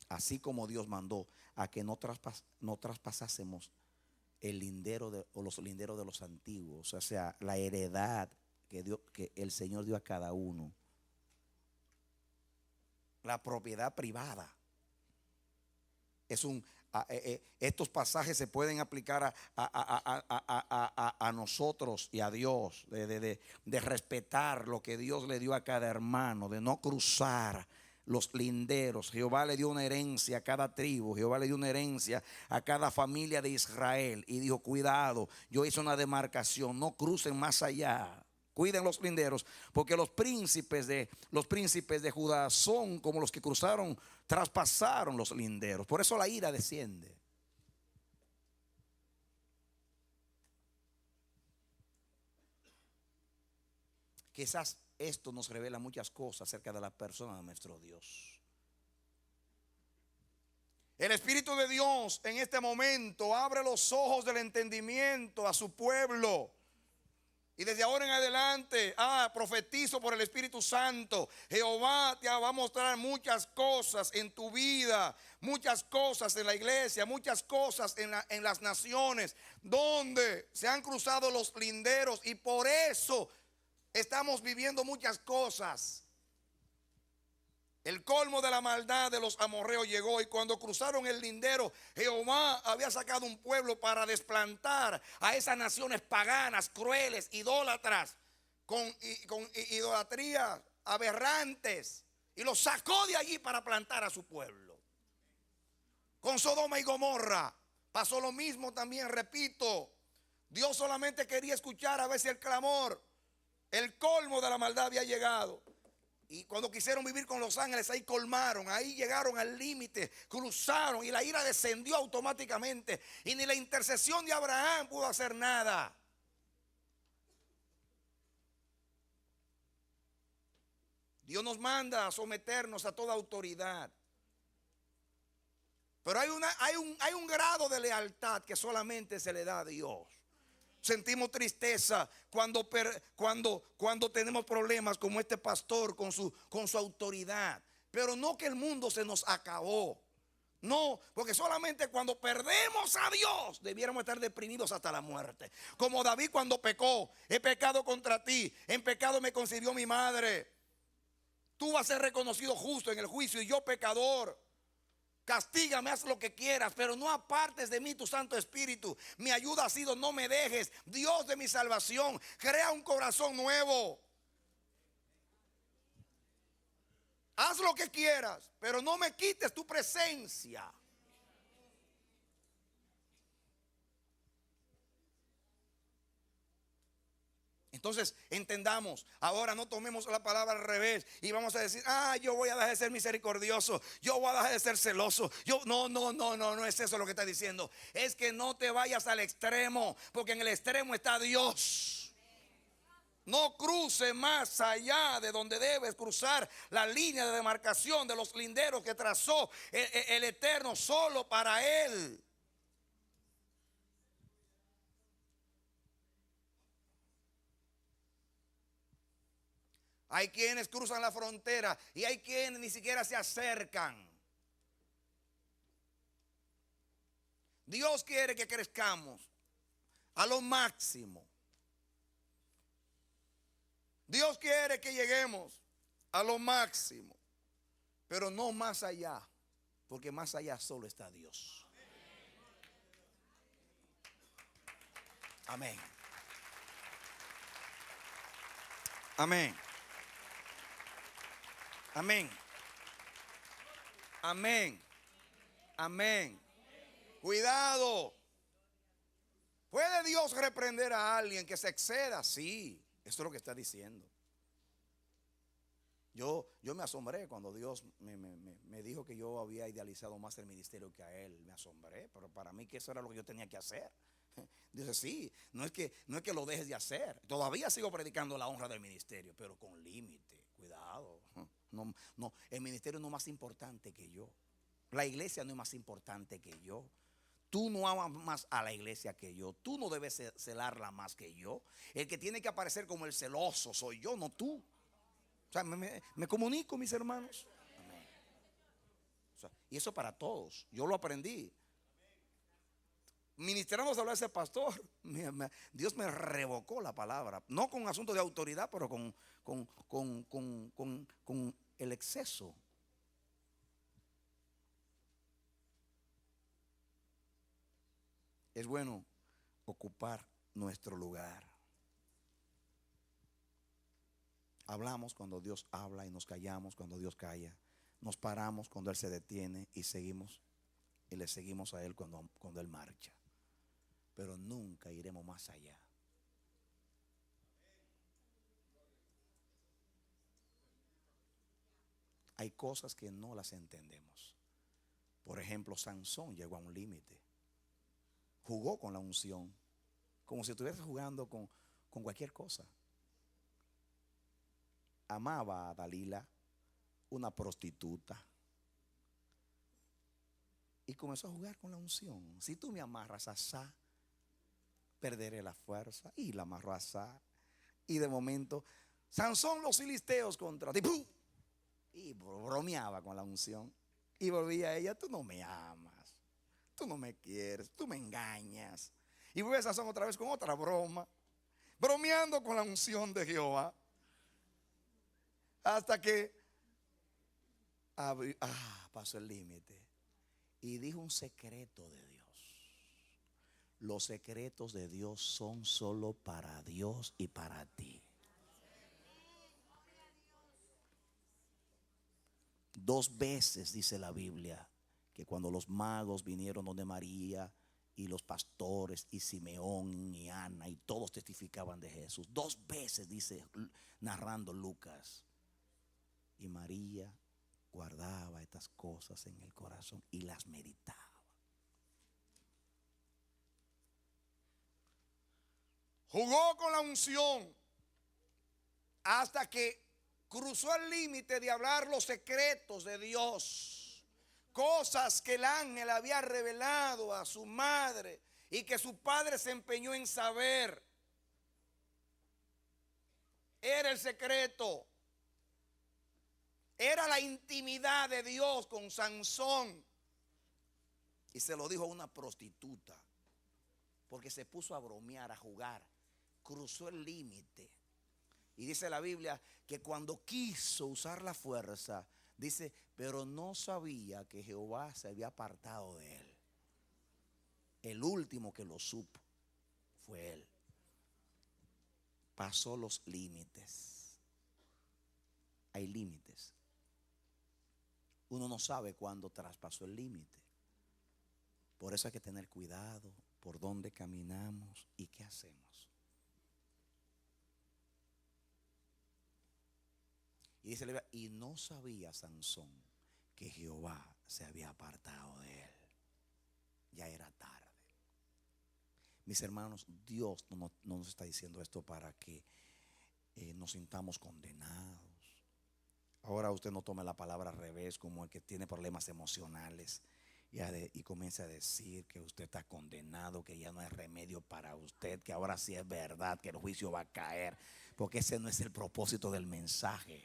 Así como Dios mandó a que no traspasásemos el lindero o los linderos de los antiguos, o sea, la heredad que el Señor dio a cada uno, la propiedad privada. Estos pasajes se pueden aplicar a nosotros y a Dios, de respetar lo que Dios le dio a cada hermano, de no cruzar los linderos. Jehová le dio una herencia a cada tribu, Jehová le dio una herencia a cada familia de Israel y dijo: cuidado, yo hice una demarcación, no crucen más allá. Cuiden los linderos, porque los príncipes de Judá son como los que cruzaron, traspasaron los linderos. Por eso la ira desciende. Quizás esto nos revela muchas cosas acerca de la persona de nuestro Dios. El Espíritu de Dios en este momento abre los ojos del entendimiento a su pueblo. Y desde ahora en adelante, profetizo por el Espíritu Santo. Jehová te va a mostrar muchas cosas en tu vida, muchas cosas en la iglesia, muchas cosas en las naciones, donde se han cruzado los linderos y por eso estamos viviendo muchas cosas. El colmo de la maldad de los amorreos llegó, y cuando cruzaron el lindero, Jehová había sacado un pueblo para desplantar a esas naciones paganas, crueles, idólatras, con idolatrías aberrantes, y los sacó de allí para plantar a su pueblo. Con Sodoma y Gomorra pasó lo mismo también, repito. Dios solamente quería escuchar a veces el clamor. El colmo de la maldad había llegado. Y cuando quisieron vivir con los ángeles, ahí colmaron, ahí llegaron al límite, cruzaron, y la ira descendió automáticamente. Y ni la intercesión de Abraham pudo hacer nada. Dios nos manda a someternos a toda autoridad. Pero hay un grado de lealtad que solamente se le da a Dios. Sentimos tristeza cuando tenemos problemas como este pastor con su autoridad. Pero no que el mundo se nos acabó. No, porque solamente cuando perdemos a Dios debiéramos estar deprimidos hasta la muerte. Como David cuando pecó: he pecado contra ti, en pecado me concibió mi madre. Tú vas a ser reconocido justo en el juicio y yo pecador. Castígame, haz lo que quieras, pero no apartes de mí tu Santo Espíritu. Mi ayuda ha sido: no me dejes, Dios de mi salvación. Crea un corazón nuevo. Haz lo que quieras, pero no me quites tu presencia. Entonces entendamos, ahora no tomemos la palabra al revés y vamos a decir: yo voy a dejar de ser misericordioso, yo voy a dejar de ser celoso. No es eso lo que está diciendo. Es que no te vayas al extremo, porque en el extremo está Dios. No cruce más allá de donde debes cruzar la línea de demarcación de los linderos que trazó el Eterno solo para Él. Hay quienes cruzan la frontera y hay quienes ni siquiera se acercan. Dios quiere que crezcamos a lo máximo. Dios quiere que lleguemos a lo máximo, pero no más allá, porque más allá solo está Dios. Amén. Amén. Amén. Amén. Amén. Cuidado. ¿Puede Dios reprender a alguien que se exceda? Sí, eso es lo que está diciendo. Yo me asombré cuando Dios me dijo que yo había idealizado más el ministerio que a Él. Me asombré, pero para mí que eso era lo que yo tenía que hacer. Dice: sí, no es que lo dejes de hacer. Todavía sigo predicando la honra del ministerio, pero con límite. Cuidado. No, el ministerio no es más importante que yo. La iglesia no es más importante que yo. Tú no amas más a la iglesia que yo. Tú no debes celarla más que yo. El que tiene que aparecer como el celoso soy yo, no tú. O sea, me comunico, mis hermanos. Amén. O sea, y eso para todos. Yo lo aprendí. Ministrando a ese pastor, Dios me revocó la palabra. No con asuntos de autoridad, pero con el exceso. Es bueno ocupar nuestro lugar. Hablamos cuando Dios habla y nos callamos cuando Dios calla. Nos paramos cuando Él se detiene y seguimos y le seguimos a Él cuando Él marcha. Pero nunca iremos más allá. Hay cosas que no las entendemos. Por ejemplo, Sansón llegó a un límite. Jugó con la unción, como si estuviese jugando con cualquier cosa. Amaba a Dalila, una prostituta, y comenzó a jugar con la unción. Si tú me amarras a Sa, perderé la fuerza. Y la amarró a Sa. Y de momento, Sansón, los filisteos contra ti. ¡Pum! Y bromeaba con la unción. Y volvía a ella: tú no me amas, tú no me quieres, tú me engañas. Y vuelve Sansón otra vez con otra broma, bromeando con la unción de Jehová. Hasta que pasó el límite. Y dijo un secreto de Dios. Los secretos de Dios son solo para Dios y para ti. 2 veces dice la Biblia que cuando los magos vinieron donde María y los pastores y Simeón y Ana y todos testificaban de Jesús, 2 veces dice, narrando Lucas, y María guardaba estas cosas en el corazón y las meditaba. Jugó con la unción hasta que cruzó el límite de hablar los secretos de Dios, cosas que el ángel había revelado a su madre y que su padre se empeñó en saber. Era el secreto, era la intimidad de Dios con Sansón. Y se lo dijo a una prostituta, porque se puso a bromear, a jugar. Cruzó el límite. Y dice la Biblia que cuando quiso usar la fuerza, dice, pero no sabía que Jehová se había apartado de él. El último que lo supo fue él. Pasó los límites. Hay límites. Uno no sabe cuándo traspasó el límite. Por eso hay que tener cuidado por dónde caminamos y qué hacemos. Y dice la Biblia, y no sabía Sansón que Jehová se había apartado de él. Ya era tarde. Mis hermanos, Dios no nos está diciendo esto para que nos sintamos condenados. Ahora usted no tome la palabra al revés, como el que tiene problemas emocionales y comienza a decir que usted está condenado, que ya no hay remedio para usted, que ahora sí es verdad, que el juicio va a caer, porque ese no es el propósito del mensaje.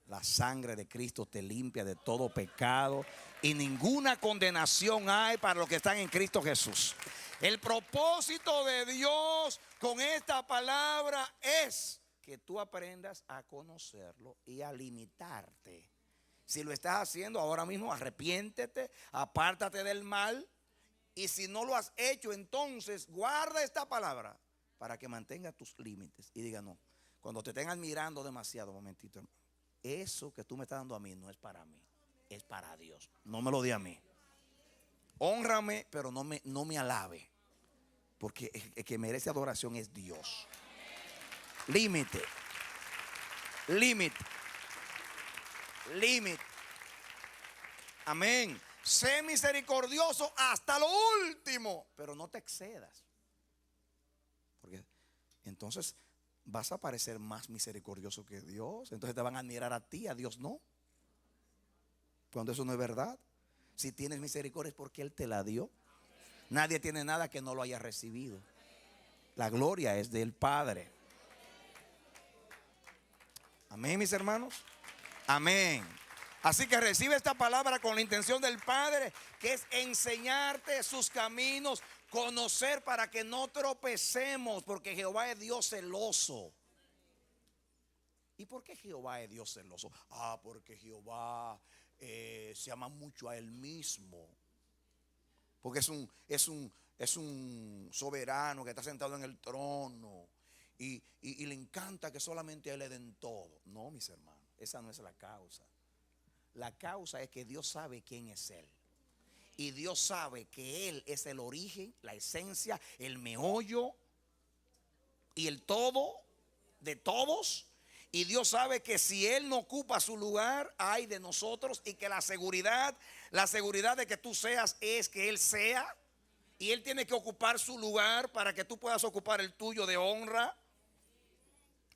La sangre de Cristo te limpia de todo pecado y ninguna condenación hay para los que están en Cristo Jesús. El propósito de Dios con esta palabra es que tú aprendas a conocerlo y a limitarte. Si lo estás haciendo ahora mismo, arrepiéntete, apártate del mal. Y si no lo has hecho, entonces guarda esta palabra para que mantenga tus límites. Y diga, no, cuando te tengan mirando demasiado, momentito, hermano, eso que tú me estás dando a mí no es para mí, es para Dios. No me lo dé a mí. Hónrame, pero no me alabe, porque el que merece adoración es Dios. Límite. Límite. Límite. Amén. Sé misericordioso hasta lo último, pero no te excedas, porque entonces vas a parecer más misericordioso que Dios. Entonces te van a admirar a ti, a Dios no. Cuando eso no es verdad. Si tienes misericordia es porque Él te la dio. Nadie tiene nada que no lo haya recibido. La gloria es del Padre. Amén, mis hermanos. Amén. Así que recibe esta palabra con la intención del Padre, que es enseñarte sus caminos, conocer para que no tropecemos, porque Jehová es Dios celoso. ¿Y por qué Jehová es Dios celoso? Porque Jehová se ama mucho a Él mismo. Porque es un soberano que está sentado en el trono y le encanta que solamente a Él le den todo. No, mis hermanos, esa no es la causa. La causa es que Dios sabe quién es Él. Y Dios sabe que Él es el origen, la esencia, el meollo y el todo de todos. Y Dios sabe que si Él no ocupa su lugar, hay de nosotros. Y que la seguridad de que tú seas es que Él sea. Y Él tiene que ocupar su lugar para que tú puedas ocupar el tuyo de honra.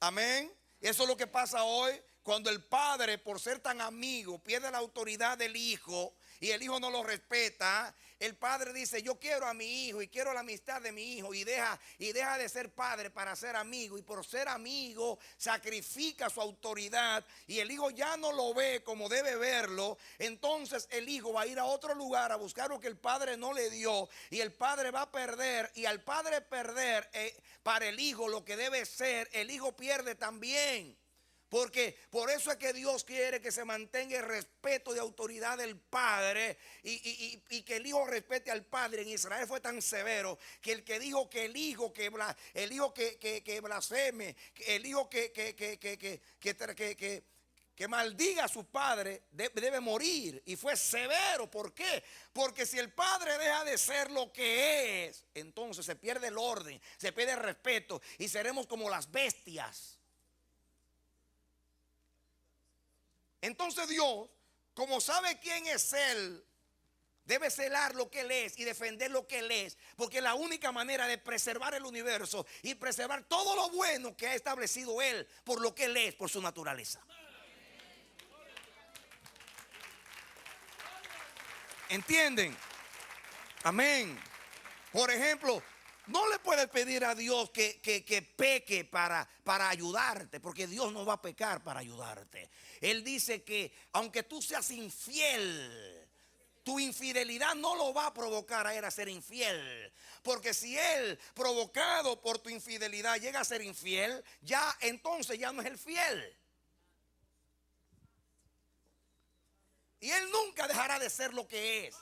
Amén. Eso es lo que pasa hoy. Cuando el padre, por ser tan amigo, pierde la autoridad del hijo y el hijo no lo respeta, el padre dice, yo quiero a mi hijo y quiero la amistad de mi hijo, y deja de ser padre para ser amigo, y por ser amigo sacrifica su autoridad y el hijo ya no lo ve como debe verlo. Entonces el hijo va a ir a otro lugar a buscar lo que el padre no le dio, y el padre va a perder, y al padre perder para el hijo lo que debe ser, el hijo pierde también. Porque por eso es que Dios quiere que se mantenga el respeto de autoridad del Padre y que el Hijo respete al Padre. En Israel fue tan severo que el que dijo que el hijo que blasfeme, el hijo que maldiga a su padre debe morir. Y fue severo. ¿Por qué? Porque si el padre deja de ser lo que es, entonces se pierde el orden, se pierde el respeto y seremos como las bestias. Entonces Dios, como sabe quién es Él, debe celar lo que Él es y defender lo que Él es, porque es la única manera de preservar el universo y preservar todo lo bueno que ha establecido Él por lo que Él es, por su naturaleza. ¿Entienden? Amén. Por ejemplo, no le puedes pedir a Dios que peque para ayudarte, porque Dios no va a pecar para ayudarte. Él dice que aunque tú seas infiel, tu infidelidad no lo va a provocar a Él a ser infiel. Porque si Él, provocado por tu infidelidad, llega a ser infiel, ya entonces ya no es el fiel. Y Él nunca dejará de ser lo que es.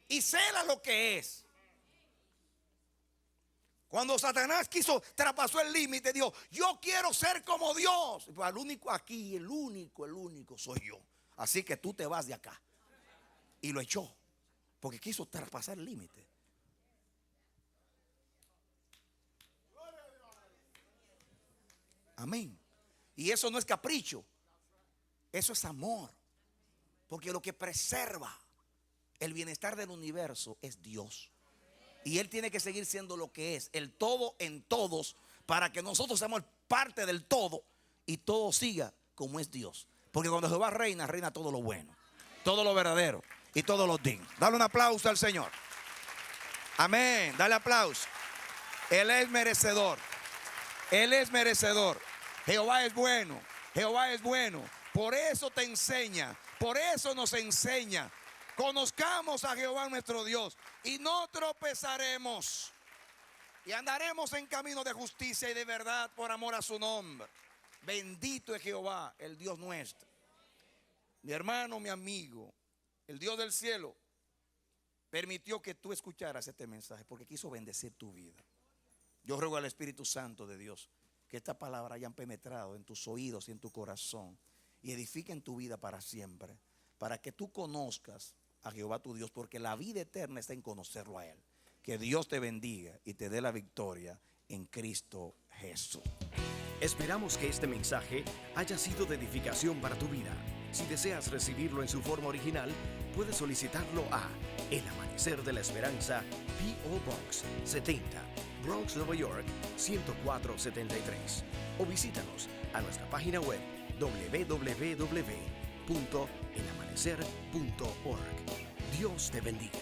Y cela lo que es. Cuando Satanás traspasó el límite, dijo: yo quiero ser como Dios. Pues el único aquí, el único soy yo. Así que tú te vas de acá. Y lo echó, porque quiso traspasar el límite. Amén. Y eso no es capricho, eso es amor. Porque lo que preserva el bienestar del universo es Dios. Y Él tiene que seguir siendo lo que es, el todo en todos, para que nosotros seamos parte del todo y todo siga como es Dios. Porque cuando Jehová reina, reina todo lo bueno, todo lo verdadero y todo lo digno. Dale un aplauso al Señor. Amén. Dale aplauso. Él es merecedor. Él es merecedor. Jehová es bueno. Jehová es bueno. Por eso te enseña. Por eso nos enseña. Conozcamos a Jehová nuestro Dios y no tropezaremos. Y andaremos en camino de justicia y de verdad por amor a su nombre. Bendito es Jehová, el Dios nuestro. Mi hermano, mi amigo, el Dios del cielo permitió que tú escucharas este mensaje porque quiso bendecir tu vida. Yo ruego al Espíritu Santo de Dios que esta palabra hayan penetrado en tus oídos y en tu corazón y edifiquen tu vida para siempre, para que tú conozcas a Jehová tu Dios, porque la vida eterna está en conocerlo a Él. Que Dios te bendiga y te dé la victoria en Cristo Jesús. Esperamos que este mensaje haya sido de edificación para tu vida. Si deseas recibirlo en su forma original, puedes solicitarlo a El Amanecer de la Esperanza, P.O. Box 70, Bronx, Nueva York 10473. O visítanos a nuestra página web www.elamanecer.org. Dios te bendiga.